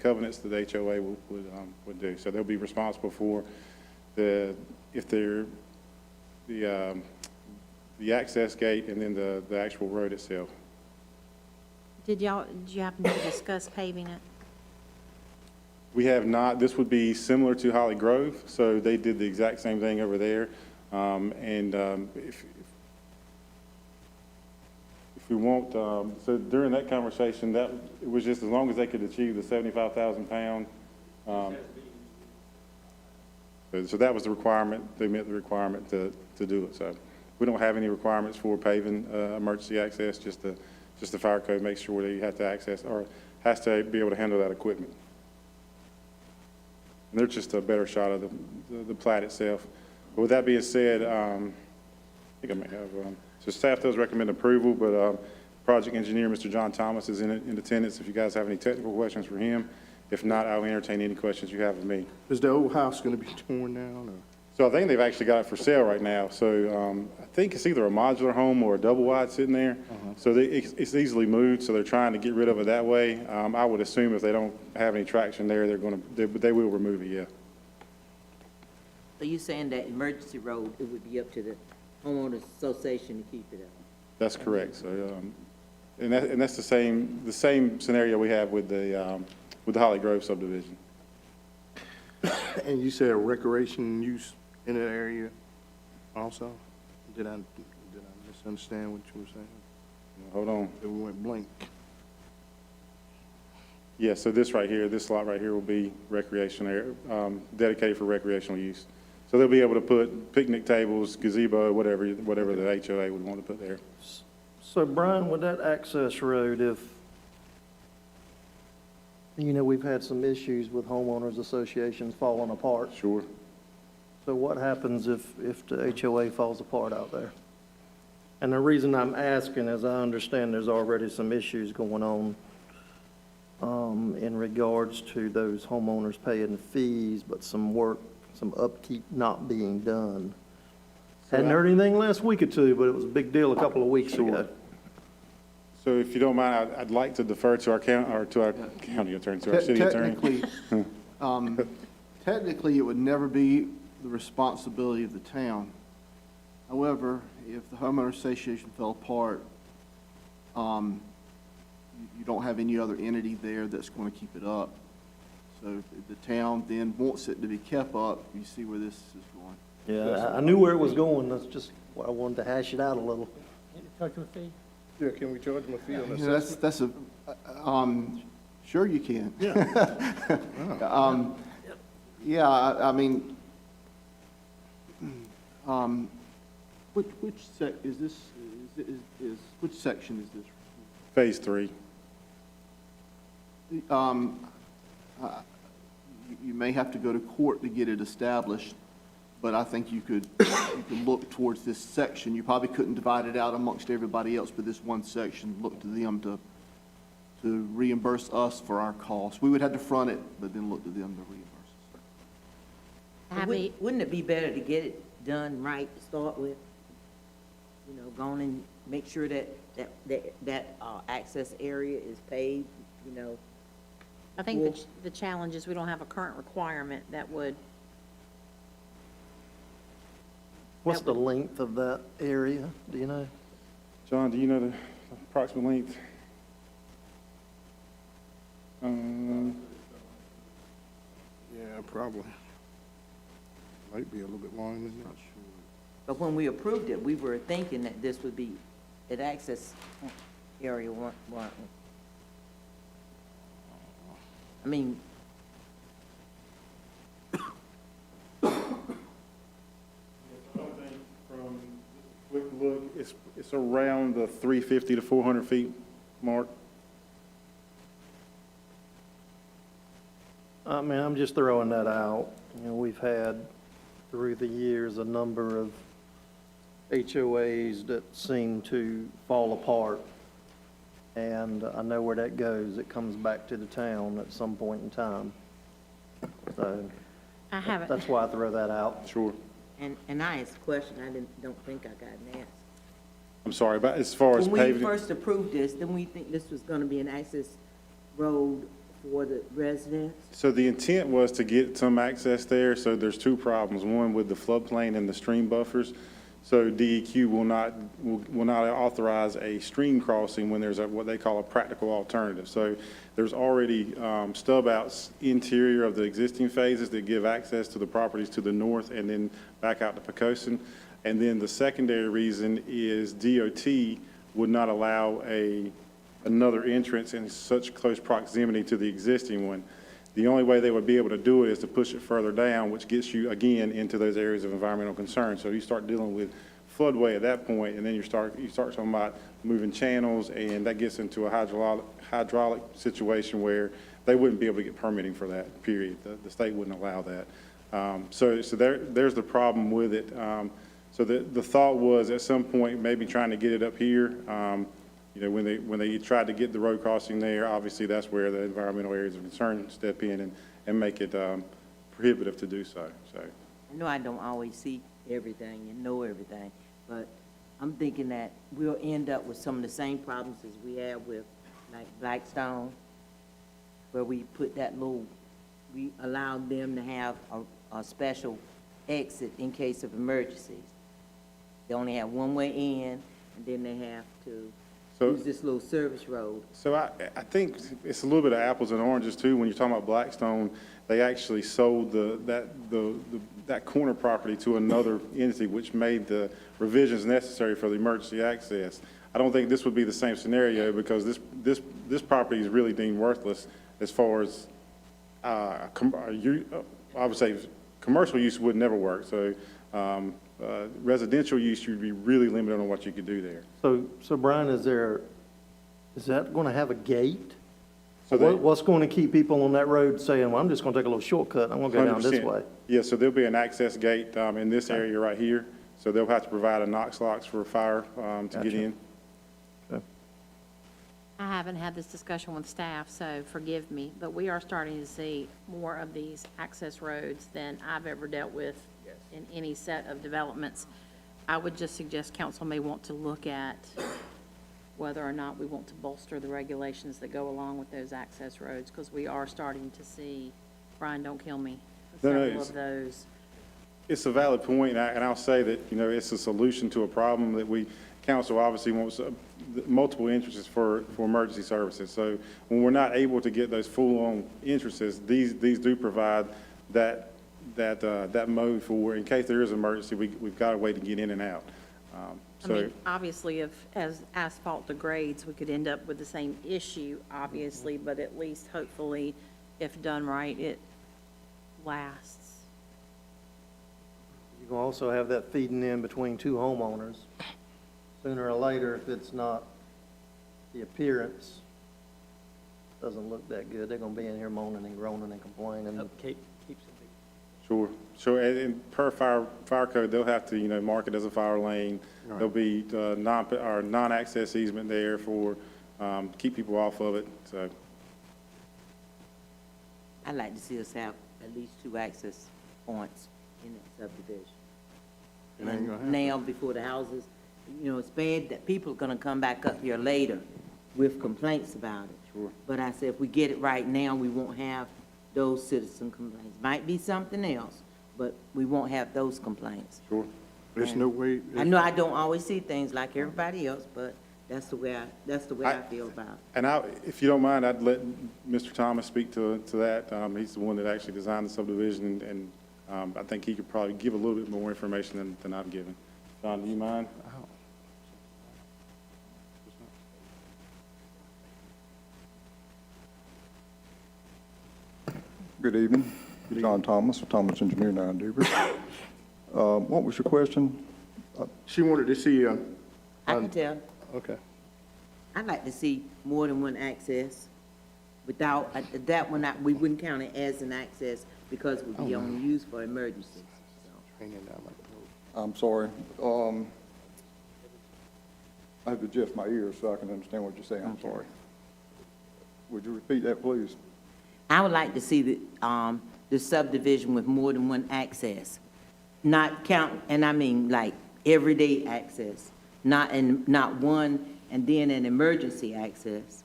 S9: covenants that the HOA would do. So they'll be responsible for the access gate and then the actual road itself.
S3: Did you happen to discuss paving it?
S9: We have not. This would be similar to Holly Grove. So they did the exact same thing over there. If we want, so during that conversation, that it was just as long as they could achieve the 75,000 pound. So that was the requirement. They met the requirement to do it. So we don't have any requirements for paving emergency access. Just the fire code makes sure that you have to access or has to be able to handle that equipment. And there's just a better shot of the plat itself. But with that being said, I think I may have. So staff does recommend approval, but project engineer, Mr. John Thomas, is in attendance. If you guys have any technical questions for him, if not, I'll entertain any questions you have of me.
S1: Is the old house going to be torn down? Or?
S9: So I think they've actually got it for sale right now. So I think it's either a modular home or a double wide sitting there. So it's easily moved. So they're trying to get rid of it that way. I would assume if they don't have any traction there, they will remove it. Yeah.
S8: So you saying that emergency road, it would be up to the homeowners association to keep it up?
S9: That's correct. So and that's the same scenario we have with the Holly Grove subdivision.
S1: And you said recreation use in that area also? Did I misunderstand what you were saying?
S9: Hold on.
S1: It went blank.
S9: Yeah, so this right here, this lot right here will be recreation area, dedicated for recreational use. So they'll be able to put picnic tables, gazebo, whatever the HOA would want to put there.
S4: So Brian, with that access road, if, we've had some issues with homeowners associations falling apart.
S9: Sure.
S4: So what happens if the HOA falls apart out there? And the reason I'm asking is I understand there's already some issues going on in regards to those homeowners paying fees, but some work, some upkeep not being done. Hadn't heard anything last week or two, but it was a big deal a couple of weeks ago.
S9: So if you don't mind, I'd like to defer to our county attorney, to our city attorney.
S16: Technically, it would never be the responsibility of the town. However, if the homeowner association fell apart, you don't have any other entity there that's going to keep it up. So if the town then wants it to be kept up, you see where this is going.
S4: Yeah, I knew where it was going. That's just why I wanted to hash it out a little.
S1: Yeah, can we charge them a fee on
S16: You know, that's a, sure you can.
S1: Yeah.
S16: Yeah, I mean, which is this, which section is this?
S9: Phase 3.
S16: You may have to go to court to get it established, but I think you could look towards this section. You probably couldn't divide it out amongst everybody else, but this one section, look to them to reimburse us for our costs. We would have to front it, but then look to them to reimburse us.
S8: Wouldn't it be better to get it done right to start with? You know, go on and make sure that access area is paved, you know?
S3: I think the challenge is we don't have a current requirement that would.
S4: What's the length of that area? Do you know?
S9: John, do you know the approximate length?
S1: Yeah, probably. Might be a little bit longer than that.
S8: But when we approved it, we were thinking that this would be an access area, weren't we? I mean,
S9: From quick look, it's around the 350 to 400 feet mark.
S4: I mean, I'm just throwing that out. You know, we've had through the years a number of HOAs that seem to fall apart. And I know where that goes. It comes back to the town at some point in time. So
S3: I haven't.
S4: that's why I throw that out.
S9: Sure.
S8: and I asked a question, don't think I got an answer.
S9: I'm sorry, but as far as
S8: When we
S9: paving,
S8: first approved this, then we think this was gonna be an access road for the residents?
S9: so the intent was to get some access there, so there's two problems. One with the floodplain and the stream buffers. So DEQ will not authorize a stream crossing when there's what they call a practical alternative. So there's already stub outs interior of the existing phases that give access to the properties to the north and then back out to Pocosin. And then the secondary reason is DOT would not allow another entrance in such close proximity to the existing one. The only way they would be able to do it is to push it further down, which gets you, again, into those areas of environmental concern. So you start dealing with floodway at that point, and then you start talking about moving channels, and that gets into a hydraulic situation where they wouldn't be able to get permitting for that, period. The state wouldn't allow that. So there's the problem with it. So the thought was at some point maybe trying to get it up here. You know, when they tried to get the road crossing there, obviously that's where the environmental areas of concern step in and make it prohibitive to do so. So
S8: I know I don't always see everything and know everything, but I'm thinking that we'll end up with some of the same problems as we have with like Blackstone, where we put we allowed them to have a special exit in case of emergencies. They only have one way in, and then they have to use this little service road.
S9: So I think it's a little bit of apples and oranges too. When you're talking about Blackstone, they actually sold that corner property to another entity, which made the revisions necessary for the emergency access. I don't think this would be the same scenario because this property is really deemed worthless as far as I would say commercial use would never work. So residential use, you'd be really limited on what you could do there.
S4: So Brian, is that going to have a gate?
S9: So
S4: What's going to keep people on that road saying, well, I'm just going to take a little shortcut, I'm going to go down this
S9: 100%.
S4: way?
S9: Yeah, so there'll be an access gate in this area right here. So they'll have to provide a Knox locks for fire to get in.
S3: I haven't had this discussion with staff, so forgive me, but we are starting to see more of these access roads than I've ever dealt with in any set of developments. I would just suggest council may want to look at whether or not we want to bolster the regulations that go along with those access roads, because we are starting to see, Brian, don't kill me,
S9: No, no,
S3: several
S9: it's-
S3: of those.
S9: It's a valid point, and I'll say that, you know, it's a solution to a problem that council obviously wants multiple entrances for emergency services. So when we're not able to get those full-on entrances, these do provide that mode for, in case there is an emergency, we've got a way to get in and out.
S3: I mean, obviously, if, as asphalt degrades, we could end up with the same issue, obviously, but at least hopefully, if done right, it lasts.
S4: You can also have that feeding in between two homeowners. Sooner or later, if it's not, the appearance doesn't look that good, they're gonna be in here moaning and groaning and complaining.
S7: Keeps it big.
S9: Sure, and per fire code, they'll have to, you know, mark it as a fire lane. There'll be non-access easement there for, keep people off of it, so.
S8: I'd like to see us have at least 2 access points in that subdivision.
S1: It ain't gonna happen.
S8: Now, before the houses, you know, it's bad that people are gonna come back up here later with complaints about it.
S9: Sure.
S8: But I said, if we get it right now, we won't have those citizen complaints. Might be something else, but we won't have those complaints.
S9: Sure.
S1: There's no way.
S8: I know I don't always see things like everybody else, but that's the way I feel about it.
S9: And if you don't mind, I'd let Mr. Thomas speak to that. He's the one that actually designed the subdivision, and I think he could probably give a little bit more information than I've given. John, do you mind?
S18: Good evening. John Thomas, Thomas Engineer, 9 Dewberry. What was your question?
S1: She wanted to see,
S8: I can tell.
S1: okay.
S8: I'd like to see more than one access. Without, that one, we wouldn't count it as an access because it would be only used for emergencies.
S18: I'm sorry. I have to adjust my ears so I can understand what you're saying. I'm sorry. Would you repeat that, please?
S8: I would like to see the subdivision with more than one access. Not count, and I mean like everyday access, not one and then an emergency access.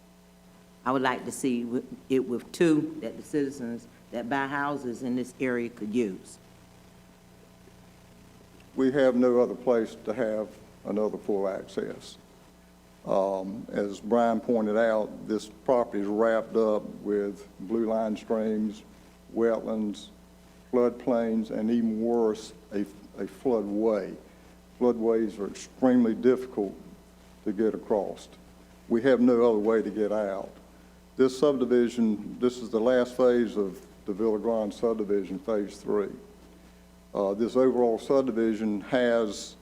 S8: I would like to see it with 2 that the citizens that buy houses in this area could use.
S18: We have no other place to have another full access. As Brian pointed out, this property is wrapped up with blue line streams, wetlands, floodplains, and even worse, a floodway. Floodways are extremely difficult to get across. We have no other way to get out. This subdivision, this is the last phase of the Villa Grande subdivision, phase 3. This overall subdivision has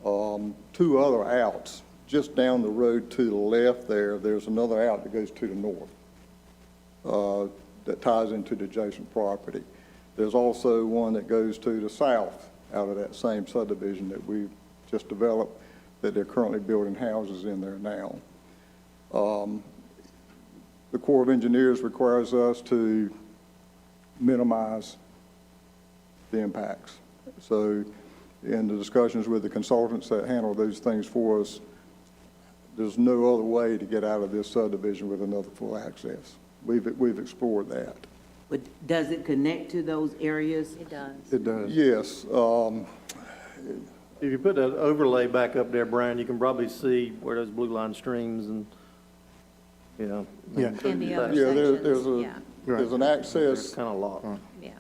S18: 2 other outs. Just down the road to the left there's another out that goes to the north that ties into the adjacent property. There's also one that goes to the south out of that same subdivision that we've just developed, that they're currently building houses in there now. The Corps of Engineers requires us to minimize the impacts. So in the discussions with the consultants that handle those things for us, there's no other way to get out of this subdivision with another full access. We've explored that.
S8: But does it connect to those areas?
S3: It does.
S1: It does.
S18: Yes.
S4: If you put that overlay back up there, Brian, you can probably see where those blue line streams and, you know.
S1: Yeah.
S3: And the other
S18: Yeah,
S3: sections, yeah,
S18: there's an access.
S4: It's kind of locked.
S3: yeah.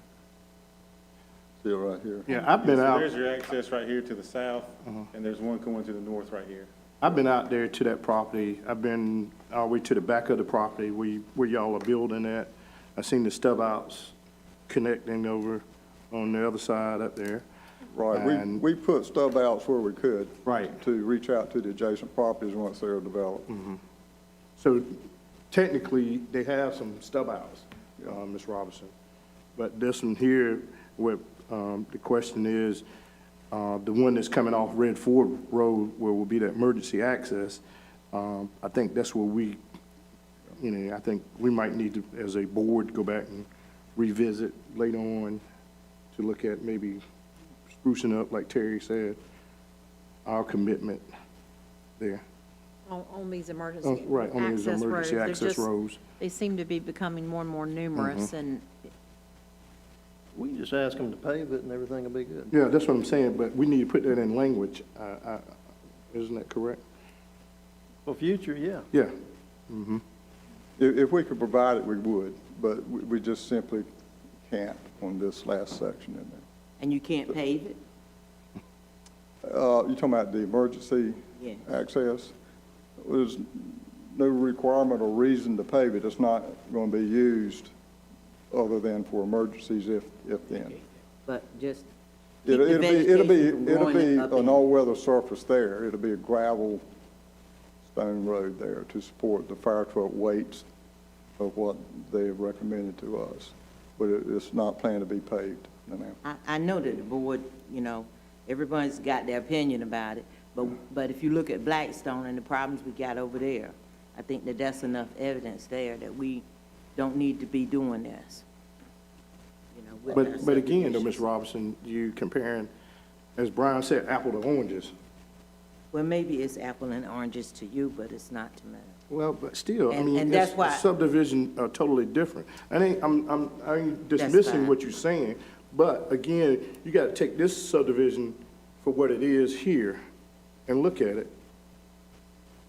S18: See right here.
S1: Yeah, I've been
S9: So
S1: out.
S9: there's your access right here to the south, and there's one going to the north right here.
S1: I've been out there to that property. I've been all the way to the back of the property where y'all are building at. I've seen the stub outs connecting over on the other side up there.
S18: Right,
S1: And-
S18: we put stub outs where we could.
S1: Right.
S18: To reach out to the adjacent properties once they're developed.
S1: So technically, they have some stub outs, Ms. Robinson. But this one here, where, the question is, the one that's coming off Red Ford Road where will be the emergency access, I think that's where I think we might need to, as a board, go back and revisit later on to look at maybe sprucing up, like Terry said, our commitment there.
S3: On these emergency
S1: Right, on these
S3: access roads.
S1: emergency
S3: They're
S1: access
S3: just-
S1: roads.
S3: They seem to be becoming more and more numerous, and
S4: We can just ask them to pave it and everything will be good.
S1: Yeah, that's what I'm saying, but we need to put that in language. Isn't that correct?
S4: For future, yeah.
S1: Yeah.
S18: If we could provide it, we would, but we just simply can't on this last section in there.
S8: And you can't pave it?
S18: You're talking about the emergency
S8: Yeah.
S18: access? There's no requirement or reason to pave it. It's not going to be used other than for emergencies if then.
S8: But just keep
S18: It'll
S8: the
S18: be
S8: vegetation from growing
S18: an
S8: up in.
S18: all-weather surface there. It'll be a gravel stone road there to support the fire truck weights of what they have recommended to us. But it's not planned to be paved, no ma'am.
S8: I know that the board, everybody's got their opinion about it, but if you look at Blackstone and the problems we got over there, I think that that's enough evidence there that we don't need to be doing this. with our
S1: But again, though,
S8: subdivisions.
S1: Ms. Robinson, you comparing, as Brian said, apple to oranges.
S8: Well, maybe it's apple and oranges to you, but it's not to me.
S1: Well, but still, I
S8: And-
S1: mean,
S8: and that's
S1: it's
S8: why-
S1: subdivision are totally different. I ain't
S8: That's
S1: dismissing
S8: fine.
S1: what you're saying, but again, you gotta take this subdivision for what it is here and look at it.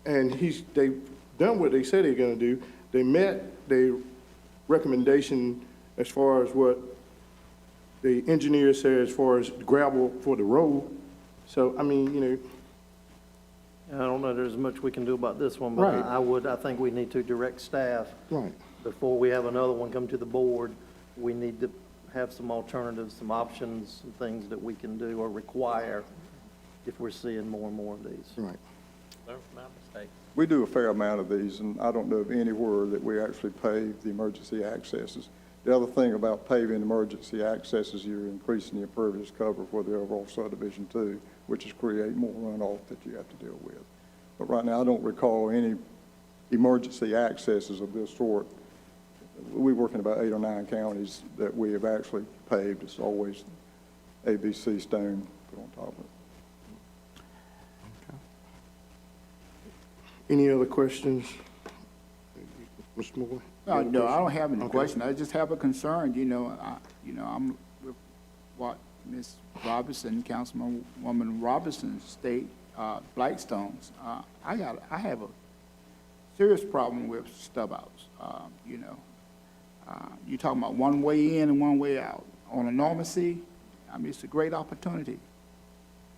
S1: And they've done what they said they're gonna do. They met their recommendation as far as what the engineer said as far as gravel for the road. So, I mean,
S4: I don't know there's much we can do about this one, but
S1: Right.
S4: I think we need to direct staff,
S1: right.
S4: before we have another one come to the board, we need to have some alternatives, some options, some things that we can do or require if we're seeing more and more of these.
S1: Right.
S7: Learn from our mistakes.
S18: We do a fair amount of these, and I don't know of anywhere that we actually pave the emergency accesses. The other thing about paving emergency accesses, you're increasing the impervious cover for the overall subdivision too, which is create more runoff that you have to deal with. But right now, I don't recall any emergency accesses of this sort. We work in about 8 or 9 counties that we have actually paved. It's always ABC stone put on top of it.
S1: Any other questions? Mr. Moore?
S6: No, I don't have any
S1: Okay.
S6: question. I just have a concern, I'm with what Ms. Robinson, Councilwoman Robinson state, Blackstones. I have a serious problem with stub outs, you talking about one way in and one way out. On a normalcy, I mean, it's a great opportunity.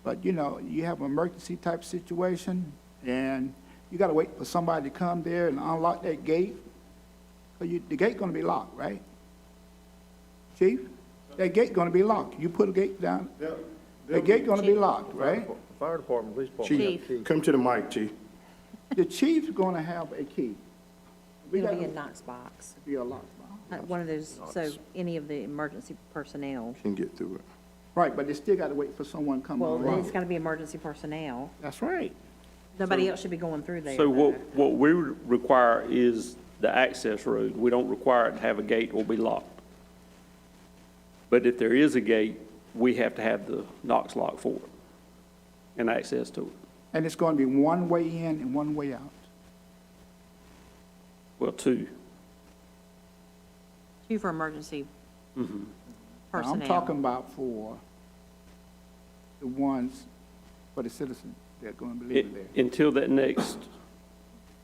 S6: But, you have an emergency type situation, and you gotta wait for somebody to come there and unlock that gate. The gate gonna be locked, right? Chief? That gate gonna be locked. You put a gate down, the gate gonna be locked, right?
S4: Fire department, police department.
S1: Chief, come to the mic, Chief.
S6: The chief's gonna have a key.
S3: it'll be a Knox box.
S6: Be a lock.
S3: One of those, so any of the emergency personnel.
S1: Can get through it.
S6: Right, but they still gotta wait for someone to come
S3: Well,
S6: along.
S3: it's gotta be emergency personnel.
S6: That's right.
S3: Nobody else should be going through there.
S19: So
S3: though.
S19: what we require is the access road. We don't require it to have a gate or be locked. But if there is a gate, we have to have the Knox lock for it and access to it.
S6: And it's gonna be one way in and one way out.
S19: Well, two.
S3: Two for emergency
S6: Now,
S3: personnel.
S6: I'm talking about for the ones, for the citizens that are gonna be living there.
S19: Until that next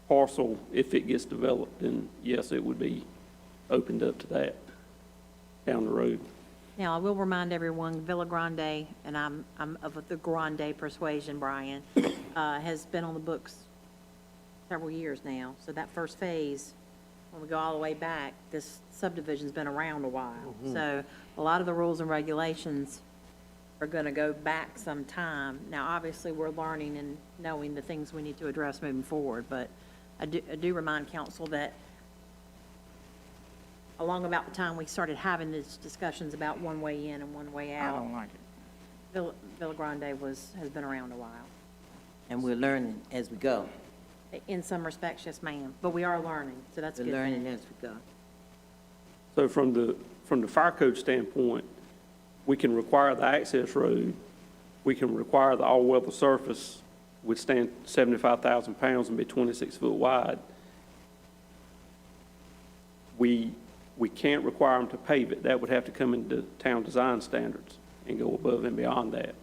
S19: parcel, if it gets developed, then yes, it would be opened up to that down the road.
S3: Now, I will remind everyone, Villa Grande, and I'm of the Grande persuasion, Brian, has been on the books several years now. So that first phase, when we go all the way back, this subdivision's been around a while. So a lot of the rules and regulations are gonna go back some time. Now, obviously, we're learning and knowing the things we need to address moving forward, but I do remind council that along about the time we started having these discussions about one way in and one way
S6: I
S3: out,
S6: don't like it.
S3: Villa Grande has been around a while.
S8: And we're learning as we go.
S3: In some respects, yes, ma'am, but we are learning, so that's
S8: We're
S3: good.
S8: learning as we go.
S19: So from the fire code standpoint, we can require the access road we can require the all-weather surface withstand 75,000 pounds and be 26 foot wide. We can't require them to pave it. That would have to come into town design standards and go above and beyond that.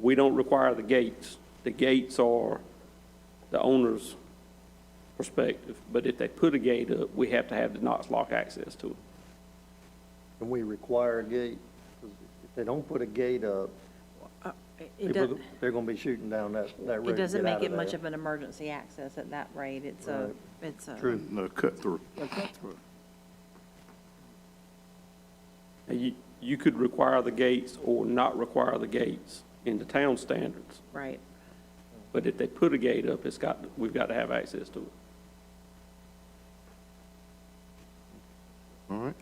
S19: We don't require the gates. The gates are the owner's perspective, but if they put a gate up, we have to have the Knox lock access to it.
S4: Can we require a gate? 'Cause if they don't put a gate up, they're gonna be shooting down that road.
S3: It doesn't
S4: to get
S3: make
S4: out
S3: it
S4: of
S3: much
S4: there.
S3: of an emergency access at that rate. It's a, it's a.
S4: True.
S1: No, cut through.
S19: Now, you could require the gates or not require the gates in the town standards,
S3: Right.
S19: but if they put a gate up, we've got to have access to it.
S1: All right.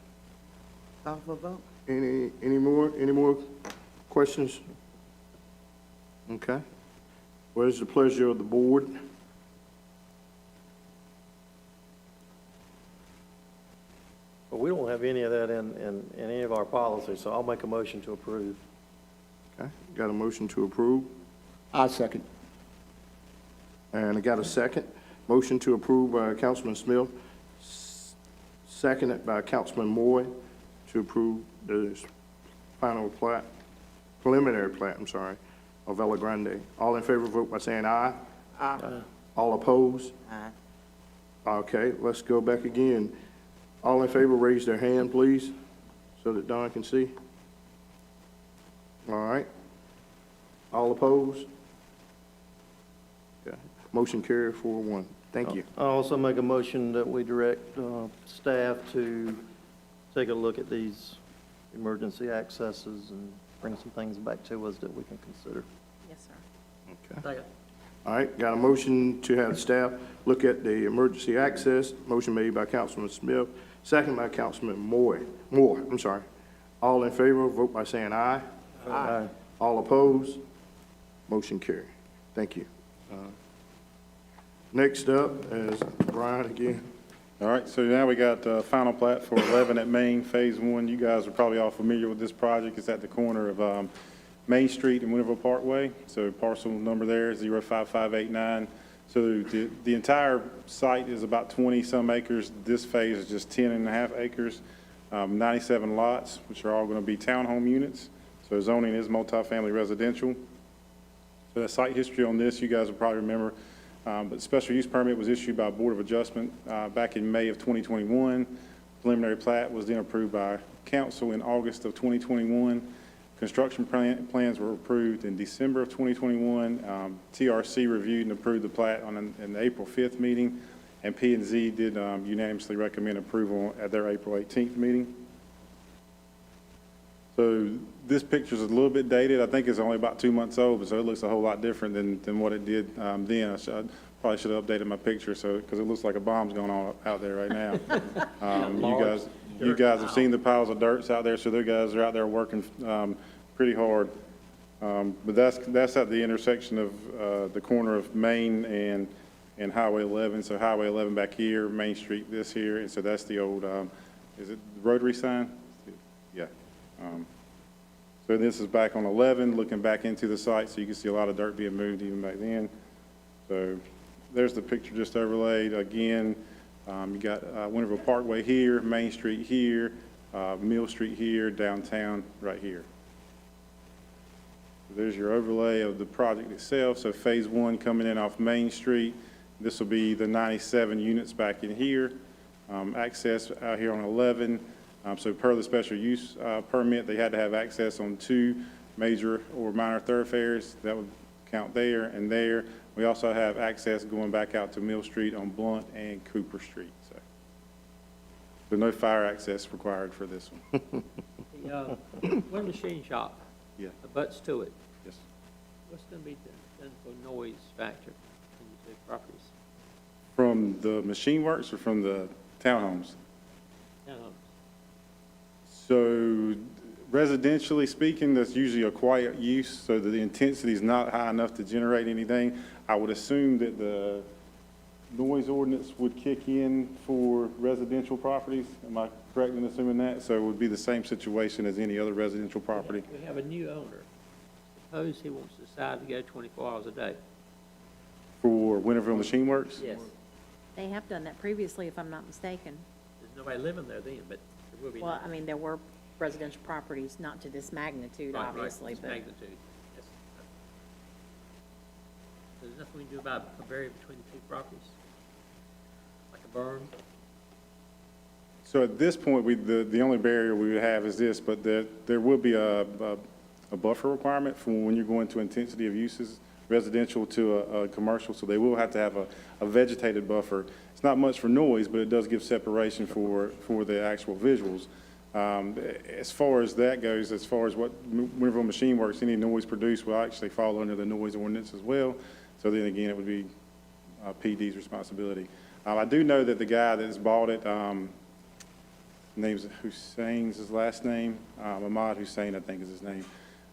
S8: Call for a vote?
S1: Any more questions? Okay. What is the pleasure of the board?
S4: But we don't have any of that in any of our policies, so I'll make a motion to approve.
S1: Okay, got a motion to approve,
S6: I second.
S1: and I got a second. Motion to approve by Councilman Smith, seconded by Councilman Moy to approve the final plat, preliminary plat, I'm sorry, of Vela Grande. All in favor, vote by saying aye.
S8: Aye.
S1: All opposed?
S8: Aye.
S1: Okay, let's go back again. All in favor, raise their hand, please, so that Don can see. All right. All opposed? Okay. Motion carried 4-1. Thank you.
S4: I also make a motion that we direct staff to take a look at these emergency accesses and bring some things back to us that we can consider.
S3: Yes, sir.
S1: Okay.
S7: Second.
S1: All right, got a motion to have staff look at the emergency access. Motion made by Councilman Smith, second by Councilman Moore, I'm sorry. All in favor, vote by saying aye.
S4: Aye.
S1: All opposed? Motion carried. Thank you. Next up is Brian again.
S9: All right, so now we got final plat for 11 at Main, Phase 1. You guys are probably all familiar with this project. It's at the corner of Main Street and Winterville Parkway. So parcel number there is 05589. So the entire site is about 20-some acres. This phase is just 10.5 acres, 97 lots, which are all going to be townhome units. So zoning is multifamily residential. So the site history on this, you guys will probably remember, but special use permit was issued by Board of Adjustment back in May of 2021. Preliminary plat was then approved by council in August of 2021. Construction plans were approved in December of 2021. TRC reviewed and approved the plat in the April 5th meeting, and P&Z did unanimously recommend approval at their April 18th meeting. So this picture is a little bit dated. I think it's only about 2 months old, so it looks a whole lot different than what it did then. I probably should have updated my picture because it looks like a bomb's going on out there right now. You guys have seen the piles of dirts out there, so their guys are out there working pretty hard. But that's at the intersection of the corner of Main and Highway 11. So Highway 11 back here, Main Street this here, and so that's the old, is it the rotary sign? Yeah. So this is back on 11, looking back into the site, so you can see a lot of dirt being moved even back then. So there's the picture just overlaid. Again, you got Winterville Parkway here, Main Street here, Mill Street here, downtown right here. So there's your overlay of the project itself. So phase 1 coming in off Main Street. This will be the 97 units back in here. Access out here on 11. So per the special use permit, they had to have access on 2 major or minor thoroughfares. That would count there and there. We also have access going back out to Mill Street on Blunt and Cooper Street. So no fire access required for this one.
S7: The one machine shop.
S9: Yeah.
S7: Abuts to it.
S9: Yes.
S7: What's going to be done for noise factor in the properties?
S9: From the machine works or from the townhomes? So residentially speaking, that's usually a quiet use, so that the intensity is not high enough to generate anything. I would assume that the noise ordinance would kick in for residential properties. Am I correct in assuming that? So it would be the same situation as any other residential property.
S7: We have a new owner. suppose he wants to decide to go 24 hours a day.
S9: For Winterville Machine Works?
S7: Yes.
S3: They have done that previously, if I'm not mistaken.
S7: There's nobody living there then, but there will be.
S3: Well,
S7: now.
S3: I mean, there were residential properties, not to this magnitude,
S7: Right,
S3: obviously,
S7: this
S3: but.
S7: magnitude. Yes. There's nothing we can do about a barrier between the two properties? Like a berm?
S9: So at this point, the only barrier we would have is this, but there will be a buffer requirement for when you're going to intensity of uses, residential to a commercial, so they will have to have a vegetated buffer. It's not much for noise, but it does give separation for the actual visuals. As far as that goes, as far as what Winterville Machine Works, any noise produced will actually fall under the noise ordinance as well. So then again, it would be PD's responsibility. I do know that the guy that's bought it, name's Hussein's his last name, Ahmad Hussein, I think is his name.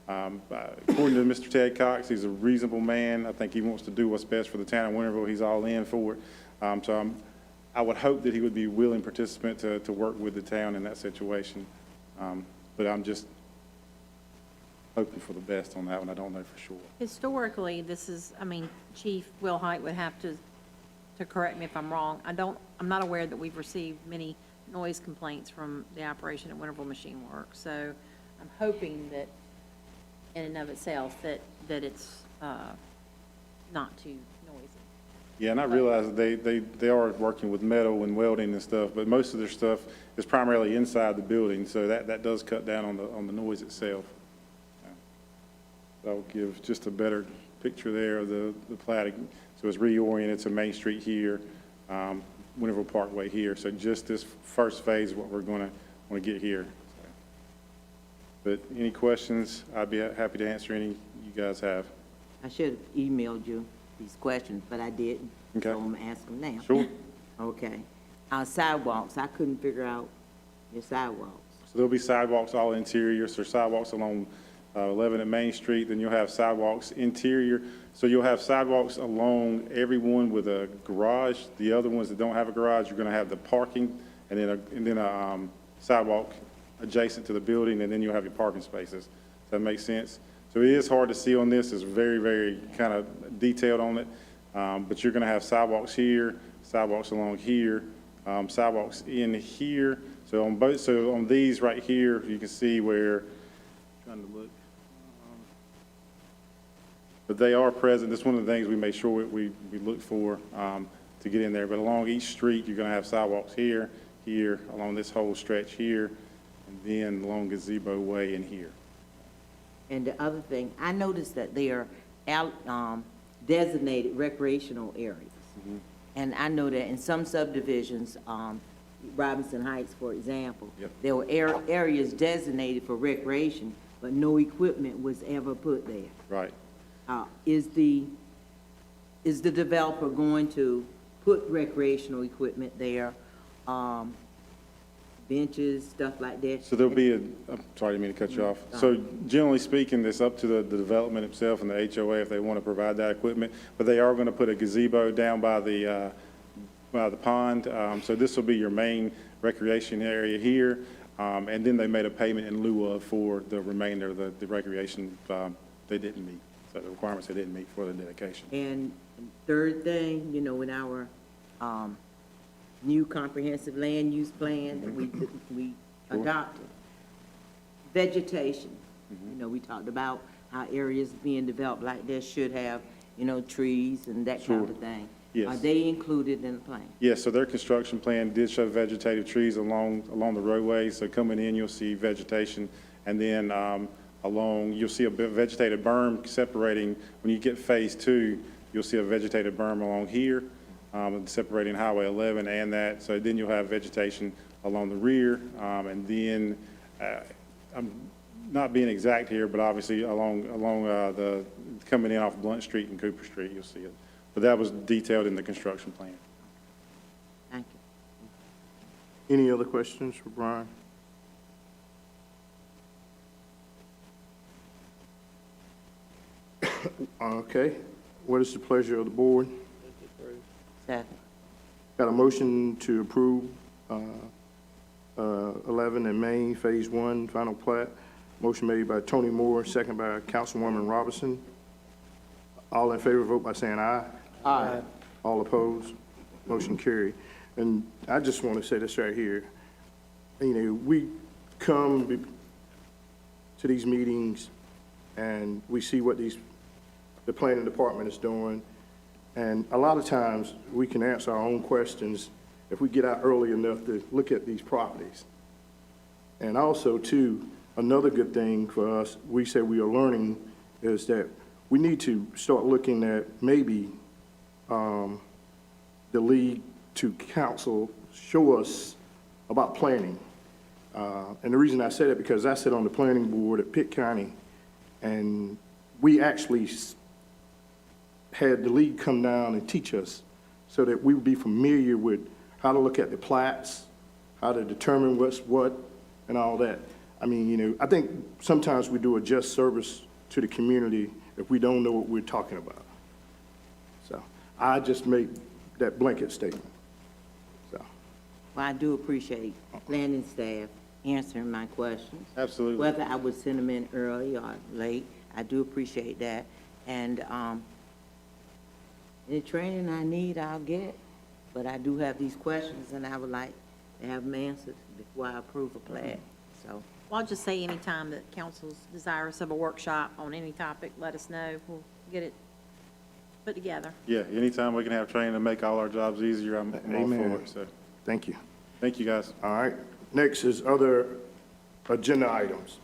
S9: According to Mr. Ted Cox, he's a reasonable man. I think he wants to do what's best for the town of Winterville. He's all in for it. I would hope that he would be a willing participant to work with the town in that situation. But I'm just hoping for the best on that one. I don't know for sure.
S3: Historically, this is, I mean, Chief Will Height would have to correct me if I'm wrong. I'm not aware that we've received many noise complaints from the operation at Winterville Machine Works. So I'm hoping that in and of itself, that it's not too noisy.
S9: Yeah, and I realize they are working with metal and welding and stuff, but most of their stuff is primarily inside the building, so that does cut down on the noise itself. That'll give just a better picture there of the platting. So it's reoriented to Main Street here, Winterville Parkway here. So just this first phase is what we're going to want to get here. But any questions, I'd be happy to answer any you guys have.
S8: I should have emailed you these questions, but I didn't.
S9: Okay.
S8: So I'm gonna ask them now.
S9: Sure.
S8: Okay. Sidewalks, I couldn't figure out your sidewalks.
S9: So there'll be sidewalks all interior, so sidewalks along 11 at Main Street, then you'll have sidewalks interior. So you'll have sidewalks along every one with a garage. The other ones that don't have a garage, you're going to have the parking and then a sidewalk adjacent to the building, and then you'll have your parking spaces. Does that make sense? So it is hard to see on this. It's very, very kind of detailed on it. But you're going to have sidewalks here, sidewalks along here, sidewalks in here. So on these right here, you can see where, trying to look. But they are present. That's one of the things we make sure we look for to get in there. But along each street, you're going to have sidewalks here, here, along this whole stretch here, and then along Gazebo Way in here.
S8: And the other thing, I noticed that they are designated recreational areas.
S9: Mm-hmm.
S8: And I know that in some subdivisions, Robinson Heights, for example,
S9: Yep.
S8: there were areas designated for recreation, but no equipment was ever put there.
S9: Right.
S8: Is the developer going to put recreational equipment there, benches, stuff like that?
S9: So there'll be I'm sorry, I didn't mean to cut you off. So generally speaking, it's up to the development itself and the HOA if they want to provide that equipment, but they are going to put a gazebo down by the pond. So this will be your main recreation area here, and then they made a payment in lieu of for the remainder of the recreation they didn't meet, so the requirements they didn't meet for the dedication.
S8: And third thing, you know, in our new comprehensive land use plan that we adopted, vegetation. You know, we talked about how areas being developed like this should have, you know, trees and that kind of thing.
S9: Yes.
S8: Are they included in the plan?
S9: Yes, so their construction plan did show vegetative trees along the roadways. So coming in, you'll see vegetation, and then you'll see a vegetated berm separating. When you get phase 2, you'll see a vegetated berm along here, separating Highway 11 and that. So then you'll have vegetation along the rear, and then I'm not being exact here, but obviously along the coming in off Blunt Street and Cooper Street, you'll see it. But that was detailed in the construction plan.
S8: Thank you.
S1: Any other questions for Brian? Okay. What is the pleasure of the board?
S8: Second.
S1: Got a motion to approve 11 and Main Phase 1 final plat Motion made by Tony Moore, second by Councilwoman Robinson. All in favor, vote by saying aye.
S6: Aye.
S1: All opposed? Motion carried. And I just want to say this right here. You know, we come to these meetings and we see what the planning department is doing. And a lot of times, we can answer our own questions if we get out early enough to look at these properties. And also, too, another good thing for us, we say we are learning, is that we need to start looking at maybe the league to council show us about planning. And the reason I say that because I sit on the planning board at Pitt County, and we actually had the league come down and teach us so that we would be familiar with how to look at the plats, how to determine what's what, and all that. I mean, you know, I think sometimes we do a just service to the community if we don't know what we're talking about. So I just make that blanket statement. So.
S8: Well, I do appreciate planning staff answering my questions.
S9: Absolutely.
S8: Whether I would send them in early or late, I do appreciate that. And any training I need, I'll get. But I do have these questions, and I would like to have them answered before I approve a plat. So,
S3: Well, I'll just say anytime that council's desirous of a workshop on any topic, let us know. We'll get it put together.
S9: Yeah, anytime we can have training to make all our jobs easier, I'm all
S1: Amen.
S9: for it, so.
S1: Thank you.
S9: Thank you, guys.
S1: All right. Next is other agenda items.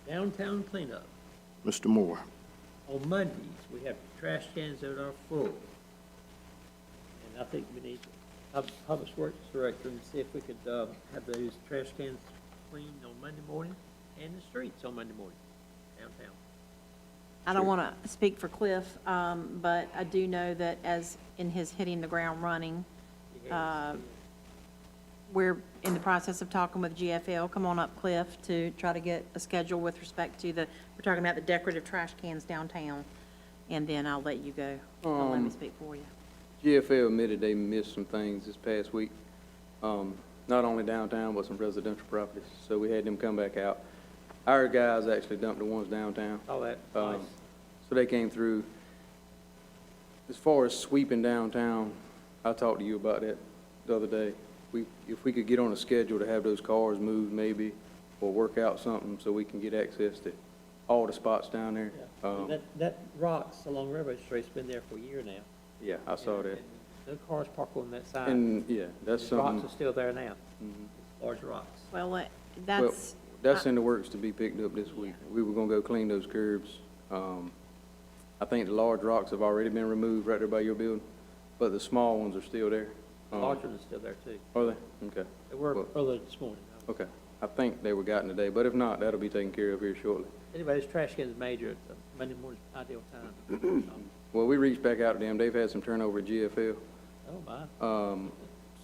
S7: Downtown cleanup.
S1: Mr. Moore.
S7: On Mondays, we have trash cans that are full. And I think we need Public Works Director and see if we could have those trash cans cleaned on Monday morning and the streets on Monday morning downtown.
S3: I don't want to speak for Cliff, but I do know that as in his hitting the ground running, we're in the process of talking with GFL. Come on up, Cliff, to try to get a schedule with respect to we're talking about the decorative trash cans downtown. And then I'll let you go. Don't let me speak for you.
S13: GFL admitted they missed some things this past week, not only downtown, but some residential properties. So we had them come back out. Our guys actually dumped the ones downtown.
S7: All that, nice.
S13: So they came through. As far as sweeping downtown, I talked to you about that the other day. If we could get on a schedule to have those cars moved maybe, or work out something so we can get access to all the spots down there.
S7: That rocks along Railroad Street's been there for a year now.
S13: Yeah, I saw that.
S7: And no cars parked on that side.
S13: And, yeah, that's
S7: The
S13: something.
S7: rocks are still there now. Large rocks.
S3: Well,
S13: That's in the works to be picked up this week. We were gonna go clean those curbs. I think the large rocks have already been removed right there by your building, but the small ones are still there.
S7: Larger one's still there too.
S13: Are they? Okay.
S7: They were
S13: Well,
S7: earlier this morning.
S13: okay. I think they were gotten today, but if not, that'll be taken care of here shortly.
S7: Anyway, this trash can is major at Monday morning's ideal time.
S13: Well, we reached back out to them. They've had some turnover at GFL.
S7: Oh, my.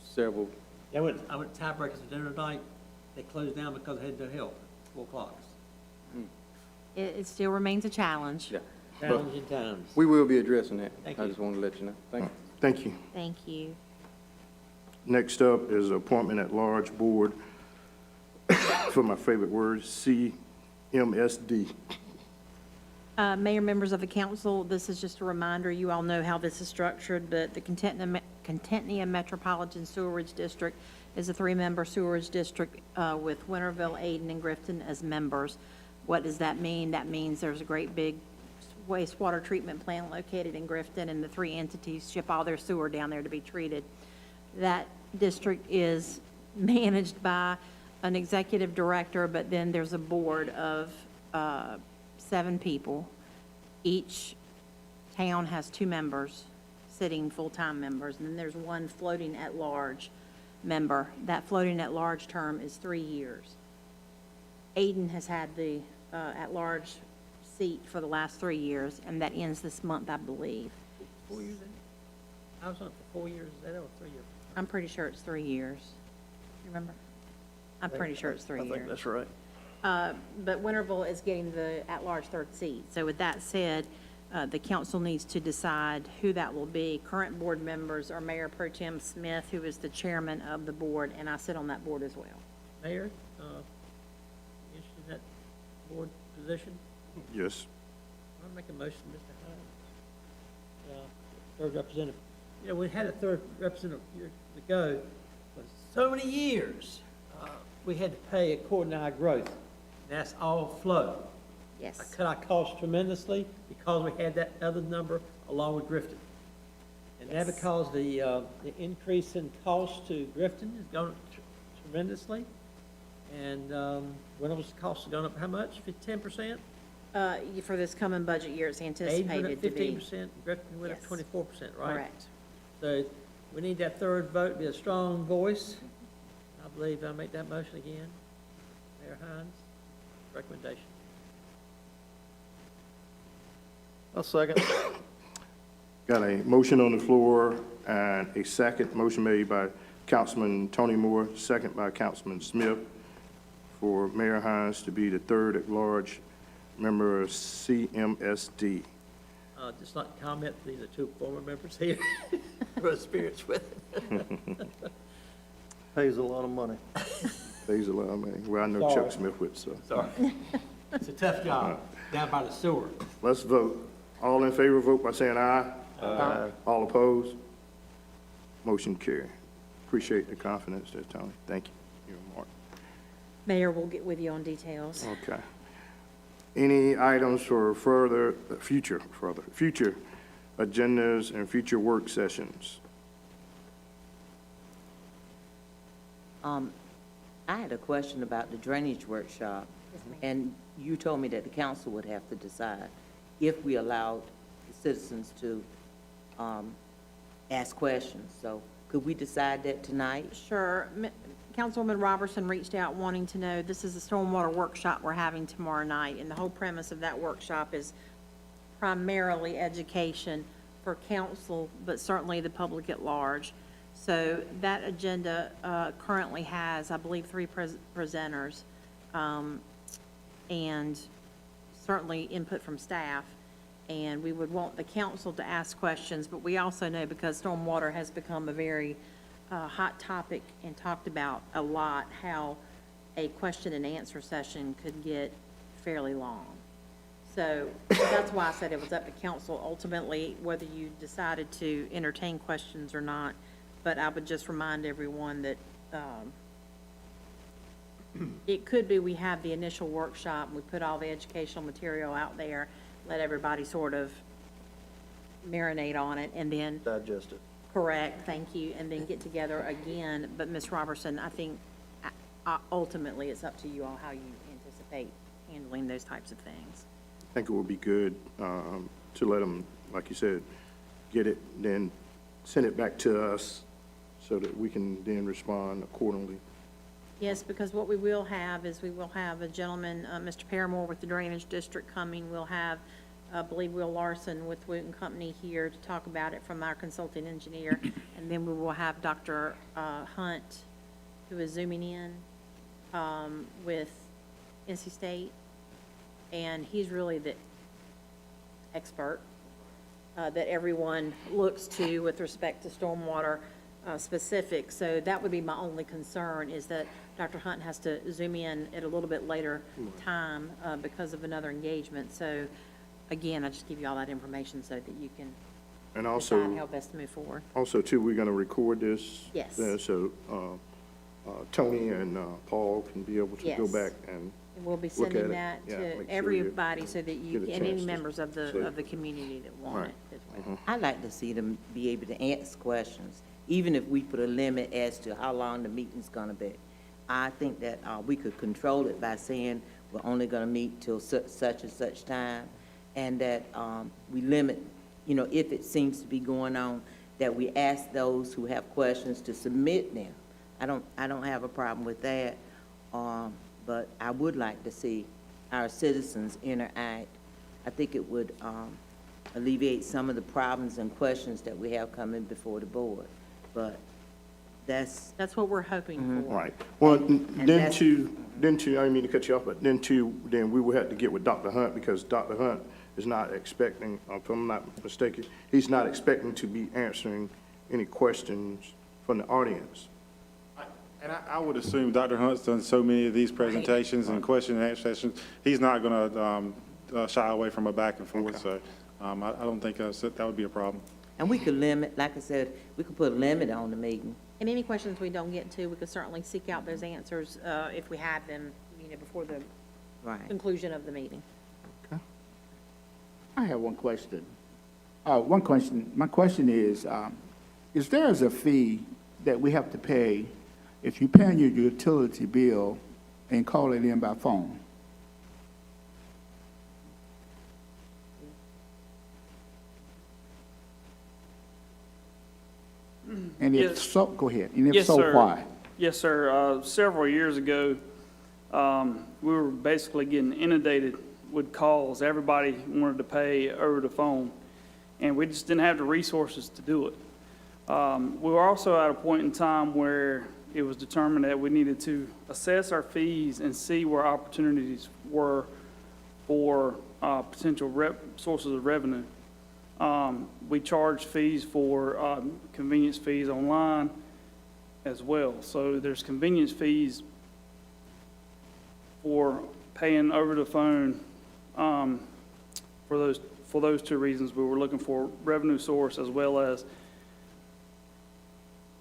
S13: Several.
S7: I went to Tiebreakers for dinner tonight. They closed down because they had no help at 4 o'clock.
S3: It still remains a challenge.
S13: Yeah.
S7: Challenging times.
S13: We will be addressing that.
S7: Thank
S13: I
S7: you.
S13: just wanted to let you know. Thank you.
S1: Thank you.
S3: Thank you.
S1: Next up is appointment at large board for my favorite word, CMSD.
S3: Mayor, members of the council, this is just a reminder, you all know how this is structured, but the Contentnia Metropolitan Sewerage District is a 3-member sewerage district with Winterville, Ayden, and Grifton as members. What does that mean? That means there's a great big wastewater treatment plant located in Grifton, and the 3 entities ship all their sewer down there to be treated. That district is managed by an executive director, but then there's a board of 7 people. Each town has 2 members, sitting full-time members, and then there's 1 floating at-large member. That floating at-large term is 3 years. Ayden has had the at-large seat for the last 3 years, and that ends this month, I believe.
S7: 4 years in? I was on it for 4 years. Is that or 3 years?
S3: I'm pretty sure it's 3 years. You remember? I'm pretty sure it's 3 years.
S7: I think that's right.
S3: But Winterville is getting the at-large 3rd seat. So with that said, the council needs to decide who that will be. Current board members are Mayor Pro Tem Smith, who is the chairman of the board, and I sit on that board as well.
S7: Mayor, interested in that board position?
S1: Yes.
S7: I'll make a motion, Mr. Hines. Third representative. You know, we had a third representative years ago, but so many years, we had to pay according to our growth. That's all flow.
S3: Yes.
S7: I cut our costs tremendously because we had that other number along with Grifton. And now because the increase in cost to Grifton has gone up tremendously, and Winterville's costs have gone up how much? 10%?
S3: For this coming budget year, it's anticipated to be.
S7: 15%, Grifton went up
S3: Yes.
S7: 24%, right?
S3: Correct.
S7: So we need that third vote, be a strong voice. I believe I'll make that motion again. Mayor Hines, recommendation.
S4: I'll second.
S1: Got a motion on the floor and a second. Motion made by Councilman Tony Moore, second by Councilman Smith, for Mayor Hines to be the third at-large member of CMSD.
S7: Just like to comment, these are two former members here who are experienced with it.
S4: Pays a lot of money.
S1: Pays a lot of money. Well, I know
S7: Sorry.
S1: Chuck Smith would, so.
S7: Sorry. It's a tough job, down by the sewer.
S1: Let's vote. All in favor, vote by saying aye. Aye. All opposed? Motion carry. Appreciate the confidence there, Tony. Thank you. You're Mark.
S3: Mayor, we'll get with you on details.
S1: Okay. Any items for future agendas and future work sessions?
S8: I had a question about the drainage workshop. And you told me that the council would have to decide if we allowed the citizens to ask questions. So could we decide that tonight?
S3: Sure. Councilwoman Robertson reached out wanting to know, this is a stormwater workshop we're having tomorrow night, and the whole premise of that workshop is primarily education for council, but certainly the public at large. So that agenda currently has, I believe, 3 presenters, and certainly input from staff. And we would want the council to ask questions, but we also know, because stormwater has become a very hot topic and talked about a lot, how a question and answer session could get fairly long. So that's why I said it was up to council ultimately whether you decided to entertain questions or not. But I would just remind everyone that it could be we have the initial workshop and we put all the educational material out there, let everybody sort of marinate on it, and then
S4: Digest it.
S3: correct, thank you, and then get together again. But Ms. Robertson, I think ultimately it's up to you all how you anticipate handling those types of things.
S1: I think it would be good to let them, like you said, get it, then send it back to us so that we can then respond accordingly.
S3: Yes, because what we will have is we will have a gentleman, Mr. Paramore with the Drainage District coming. We'll have, I believe, Will Larson with Wooten Company here to talk about it from our consulting engineer. And then we will have Dr. Hunt, who is zooming in with NC State. And he's really the expert that everyone looks to with respect to stormwater specific. So that would be my only concern, is that Dr. Hunt has to zoom in at a little bit later time because of another engagement. So again, I just give you all that information so that you can
S1: And also,
S3: decide how best to move forward.
S1: also too, we're going to record this.
S3: Yes.
S1: So Tony and Paul can be able to go
S3: Yes.
S1: back and
S3: And we'll be
S1: look at
S3: sending
S1: it.
S3: that
S1: Yeah, make
S3: to
S1: sure
S3: everybody so that you,
S1: get a
S3: and any
S1: chance to
S3: members of
S1: see.
S3: the community that want
S1: Right.
S3: it as well.
S8: I'd like to see them be able to ask questions, even if we put a limit as to how long the meeting's gonna be. I think that we could control it by saying we're only gonna meet till such and such time, and that we limit, you know, if it seems to be going on, that we ask those who have questions to submit them. I don't have a problem with that, but I would like to see our citizens interact. I think it would alleviate some of the problems and questions that we have coming before the board. But that's
S3: what we're hoping for.
S1: Right. Well, then
S8: that's-
S1: two, I didn't mean to cut you off, but then we will have to get with Dr. Hunt, because Dr. Hunt is not expecting, if I'm not mistaken, he's not expecting to be answering any questions from the audience.
S9: And I would assume Dr. Hunt's done so many of these presentations and question and answer sessions, he's not going to shy away from a back and forth, so I don't think that would be a problem.
S8: And we could limit, like I said, we could put a limit on the meeting.
S3: And any questions we don't get to, we could certainly seek out those answers if we had them, before the
S8: Right.
S3: conclusion of the meeting.
S6: I have one question. One question. My question is there a fee that we have to pay if you're paying your utility bill and call it in by phone? And if
S11: Yes.
S6: so, go ahead. And if
S11: Yes,
S6: so,
S11: sir.
S6: why?
S11: Yes, sir. Several years ago, we were basically getting inundated with calls. Everybody wanted to pay over the phone, and we just didn't have the resources to do it. We were also at a point in time where it was determined that we needed to assess our fees and see where opportunities were for potential sources of revenue. We charge fees for convenience fees online as well. So there's convenience fees for paying over the phone for those two reasons. We were looking for revenue source, as well as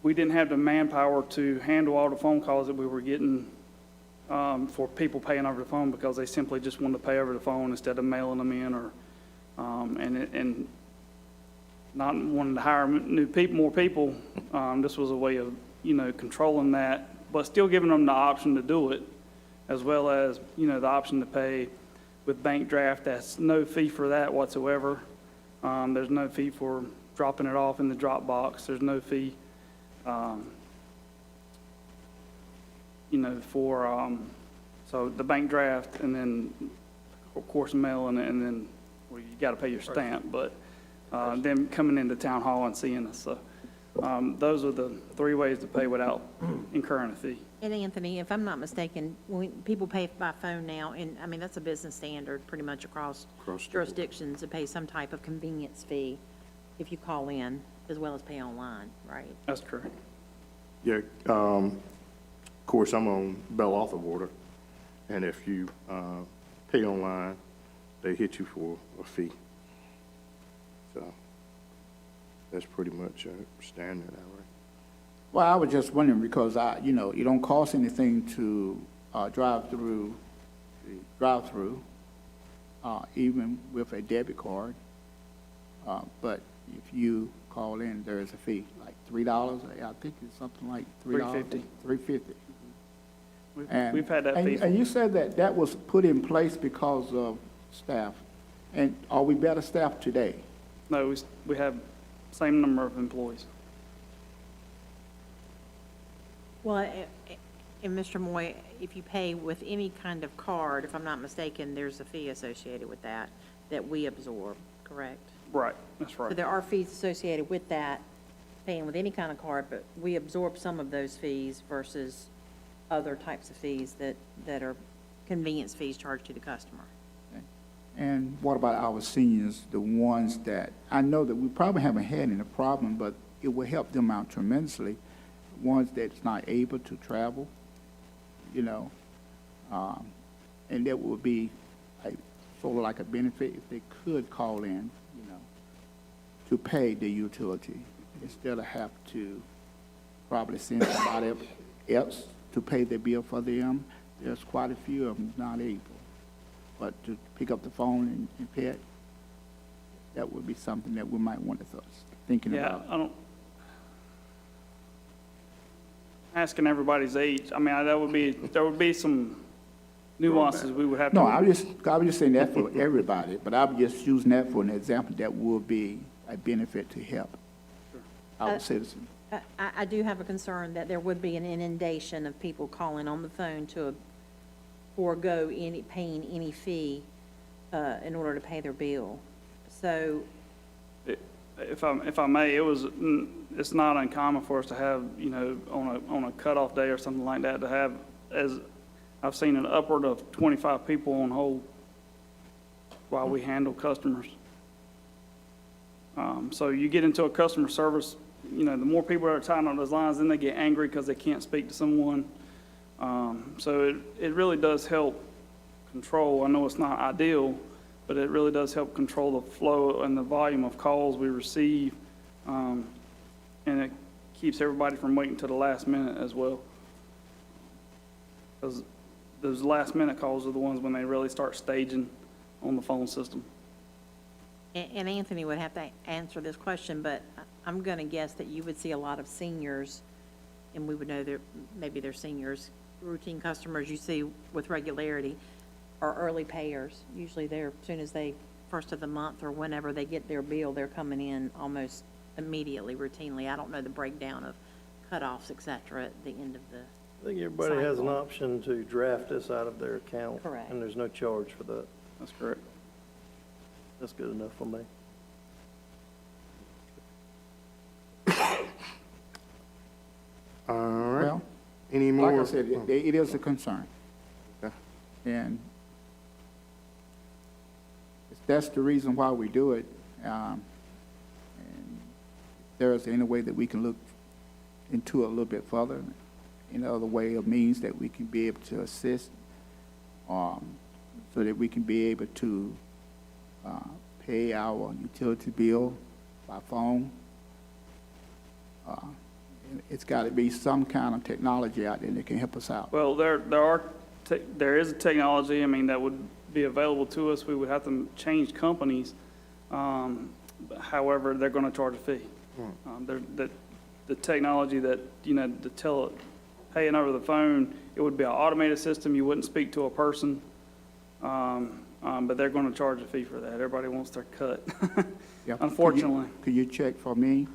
S11: we didn't have the manpower to handle all the phone calls that we were getting for people paying over the phone, because they simply just wanted to pay over the phone instead of mailing them in, or and not wanting to hire more people. This was a way of controlling that, but still giving them the option to do it, as well as the option to pay with bank draft. That's no fee for that whatsoever. There's no fee for dropping it off in the drop box. There's no fee for so the bank draft, and then of course mailing it, and then you got to pay your stamp, but them coming into town hall and seeing us. So those are the three ways to pay without incurring a fee.
S3: And Anthony, if I'm not mistaken, when people pay by phone now, and I mean, that's a business standard pretty much across jurisdictions, to pay some type of convenience fee if you call in, as well as pay online, right?
S11: That's correct.
S1: Yeah, of course, I'm on Bell Arthur water, and if you pay online, they hit you for a fee. So that's pretty much standard, all right?
S6: Well, I was just wondering, because it don't cost anything to drive through, even with a debit card. But if you call in, there is a fee, like $3. I think it's something like $3. $3.50.
S11: We've had that fee.
S6: And you said that was put in place because of staff. And are we better staffed today?
S11: No, we have same number of employees.
S3: Well, and Mr. Moy, if you pay with any kind of card, if I'm not mistaken, there's a fee associated with that we absorb, correct?
S11: Right, that's
S3: So
S11: right.
S3: there are fees associated with that, paying with any kind of card, but we absorb some of those fees versus other types of fees that are convenience fees charged to the customer.
S6: And what about our seniors, the ones that, I know that we probably haven't had any problem, but it will help them out tremendously, ones that's not able to travel, and that would be sort of like a benefit if they could call in, to pay the utility, instead of have to probably send somebody else to pay the bill for them. There's quite a few of them not able. But to pick up the phone and pay it, that would be something that we might want to start thinking about.
S11: Yeah, asking everybody's age. I mean, there would be some nuances we would have to.
S6: No, I was just saying that for everybody, but I'm just using that for an example that would be a benefit to help our citizens.
S3: I do have a concern that there would be an inundation of people calling on the phone to forego paying any fee in order to pay their bill. So,
S11: If I may, it's not uncommon for us to have, on a cutoff day or something like that, to have, as I've seen, an upward of 25 people on hold while we handle customers. So you get into a customer service you know, the more people that are tying on those lines, then they get angry because they can't speak to someone. So it really does help control. I know it's not ideal, but it really does help control the flow and the volume of calls we receive. And it keeps everybody from waiting till the last minute as well. Because those last minute calls are the ones when they really start staging on the phone system.
S3: And Anthony would have to answer this question, but I'm going to guess that you would see a lot of seniors, and we would know that maybe they're seniors, routine customers you see with regularity, are early payers. Usually they're, as soon as they, first of the month or whenever they get their bill, they're coming in almost immediately, routinely. I don't know the breakdown of cutoffs, et cetera, at the end of the
S4: I think everybody has an
S3: cycle.
S4: option to draft this out of their account.
S3: Correct.
S4: And there's no charge for that.
S11: That's correct.
S4: That's good enough for me.
S1: All right.
S6: Well,
S1: Any more?
S6: like I said, it is a concern.
S1: Okay.
S6: And that's the reason why we do it. And if there is any way that we can look into it a little bit further, any other way or means that we can be able to assist, so that we can be able to pay our utility bill by phone. It's got to be some kind of technology out there that can help us out.
S11: Well, there is a technology, I mean, that would be available to us. We would have to change companies. However, they're going to charge a fee. The technology that, you know, to paying over the phone, it would be an automated system. You wouldn't speak to a person. But they're going to charge a fee for that. Everybody wants their cut,
S6: Yeah.
S11: unfortunately.
S6: Could you check for me,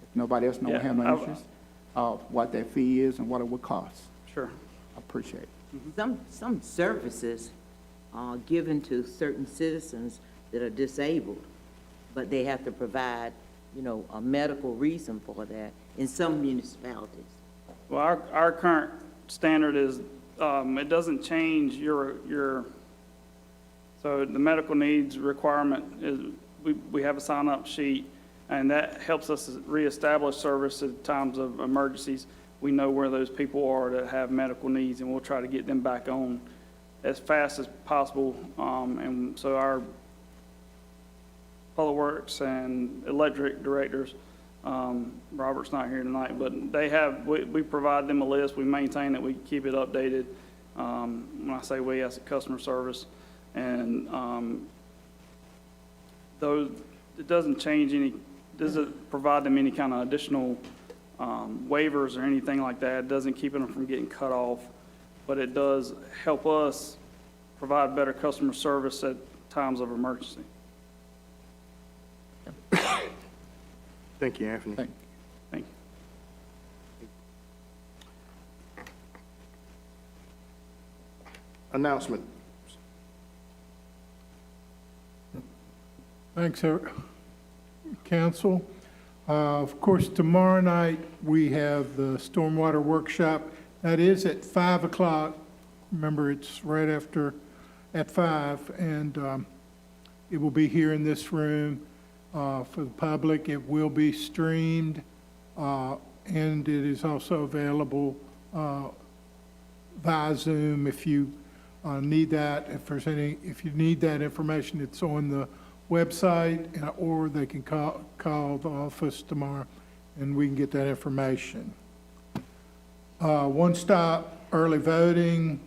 S6: if nobody else
S11: Yeah,
S6: have no interest, what that fee is and what it would cost?
S11: Sure.
S6: I appreciate it.
S8: Some services are given to certain citizens that are disabled, but they have to provide, you know, a medical reason for that in some municipalities.
S11: Well, our current standard is, it doesn't change your, so the medical needs requirement is, we have a sign-up sheet, and that helps us reestablish service at times of emergencies. We know where those people are that have medical needs, and we'll try to get them back on as fast as possible. And so our Public Works and electric directors, Robert's not here tonight, but we provide them a list. We maintain that we keep it updated. When I say we, as a customer service. And it doesn't change doesn't provide them any kind of additional waivers or anything like that. It doesn't keep them from getting cut off, but it does help us provide better customer service at times of emergency.
S1: Thank you, Anthony.
S11: Thank you.
S1: Announcement.
S5: Thanks, Council. Of course, tomorrow night, we have the Stormwater Workshop. That is at 5 o'clock. Remember, it's right after, at 5, and it will be here in this room for the public. It will be streamed, and it is also available via Zoom if you need that. If you need that information, it's on the website, or they can call the office tomorrow, and we can get that information. One-stop early voting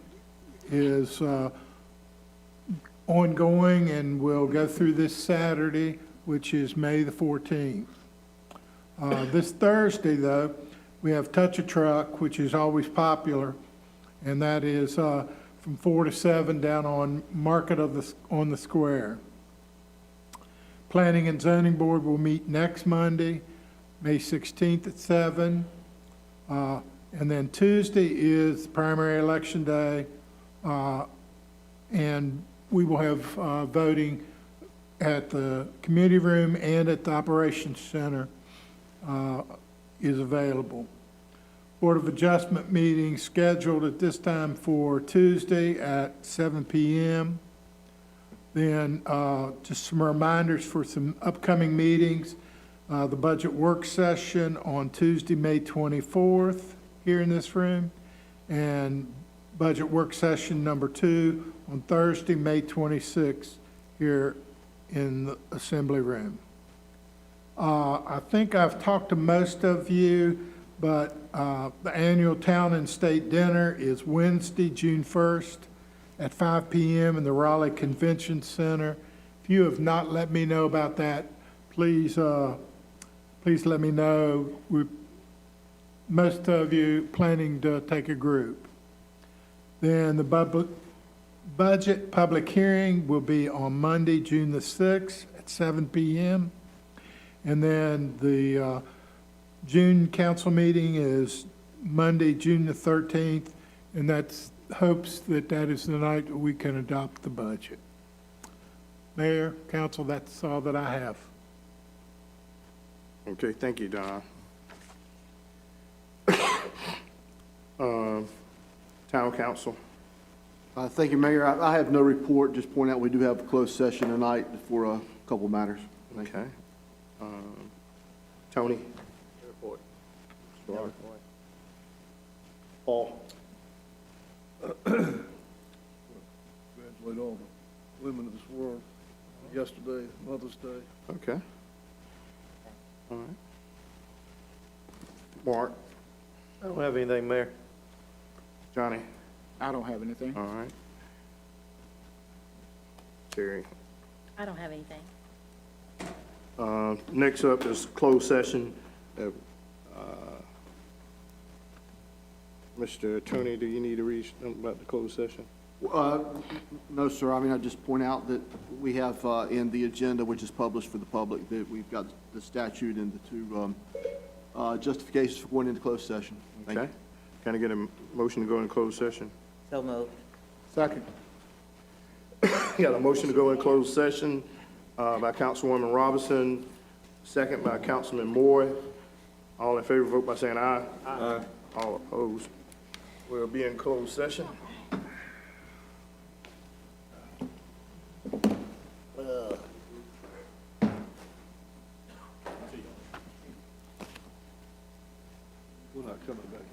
S5: is ongoing and will go through this Saturday, which is May the 14th. This Thursday, though, we have Touch a Truck, which is always popular, and that is from 4 to 7 down on Market on the Square. Planning and Zoning Board will meet next Monday, May 16th at 7. And then Tuesday is primary election day, and we will have voting at the community room and at the Operations Center is available. Board of Adjustment meeting scheduled at this time for Tuesday at 7 p.m. Then just some reminders for some upcoming meetings.
S17: the budget work session on Tuesday, May 24th, here in this room, and budget work session number 2 on Thursday, May 26th, here in the assembly room. I think I've talked to most of you, but the annual Town and State Dinner is Wednesday, June 1st at 5 p.m. in the Raleigh Convention Center. If you have not let me know about that, please let me know. Most of you planning to take a group. Then the budget public hearing will be on Monday, June the 6th at 7 p.m. And then the June council meeting is Monday, June the 13th, and that's hopes that that is the night that we can adopt the budget. Mayor, council, that's all that I have.
S1: Okay, thank you, Don. Town council.
S16: Thank you, Mayor. I have no report, just point out we do have a closed session tonight for a couple of matters.
S1: Okay. Tony?
S9: Report.
S1: Sure.
S17: Paul?
S20: Congratulate all the women of this world. Yesterday, Mother's Day.
S1: Okay. All right. Mark?
S4: I don't have anything, Mayor.
S1: Johnny?
S6: I don't have anything.
S1: All right. Terry?
S3: I don't have anything.
S1: Next up is closed session. Mr. Attorney, do you need to read something about the closed session?
S16: No, sir. I mean, I just point out that we have in the agenda, which is published for the public, that we've got the statute and the two justifications for going into closed session. Thank you.
S1: Okay. Can I get a motion to go in closed session?
S8: So moved.
S6: Second.
S1: Got a motion to go in closed session by Councilwoman Robinson, second by Councilman Moore. All in favor, vote by saying aye. Aye. All opposed. We'll be in closed session.
S20: We're not coming back.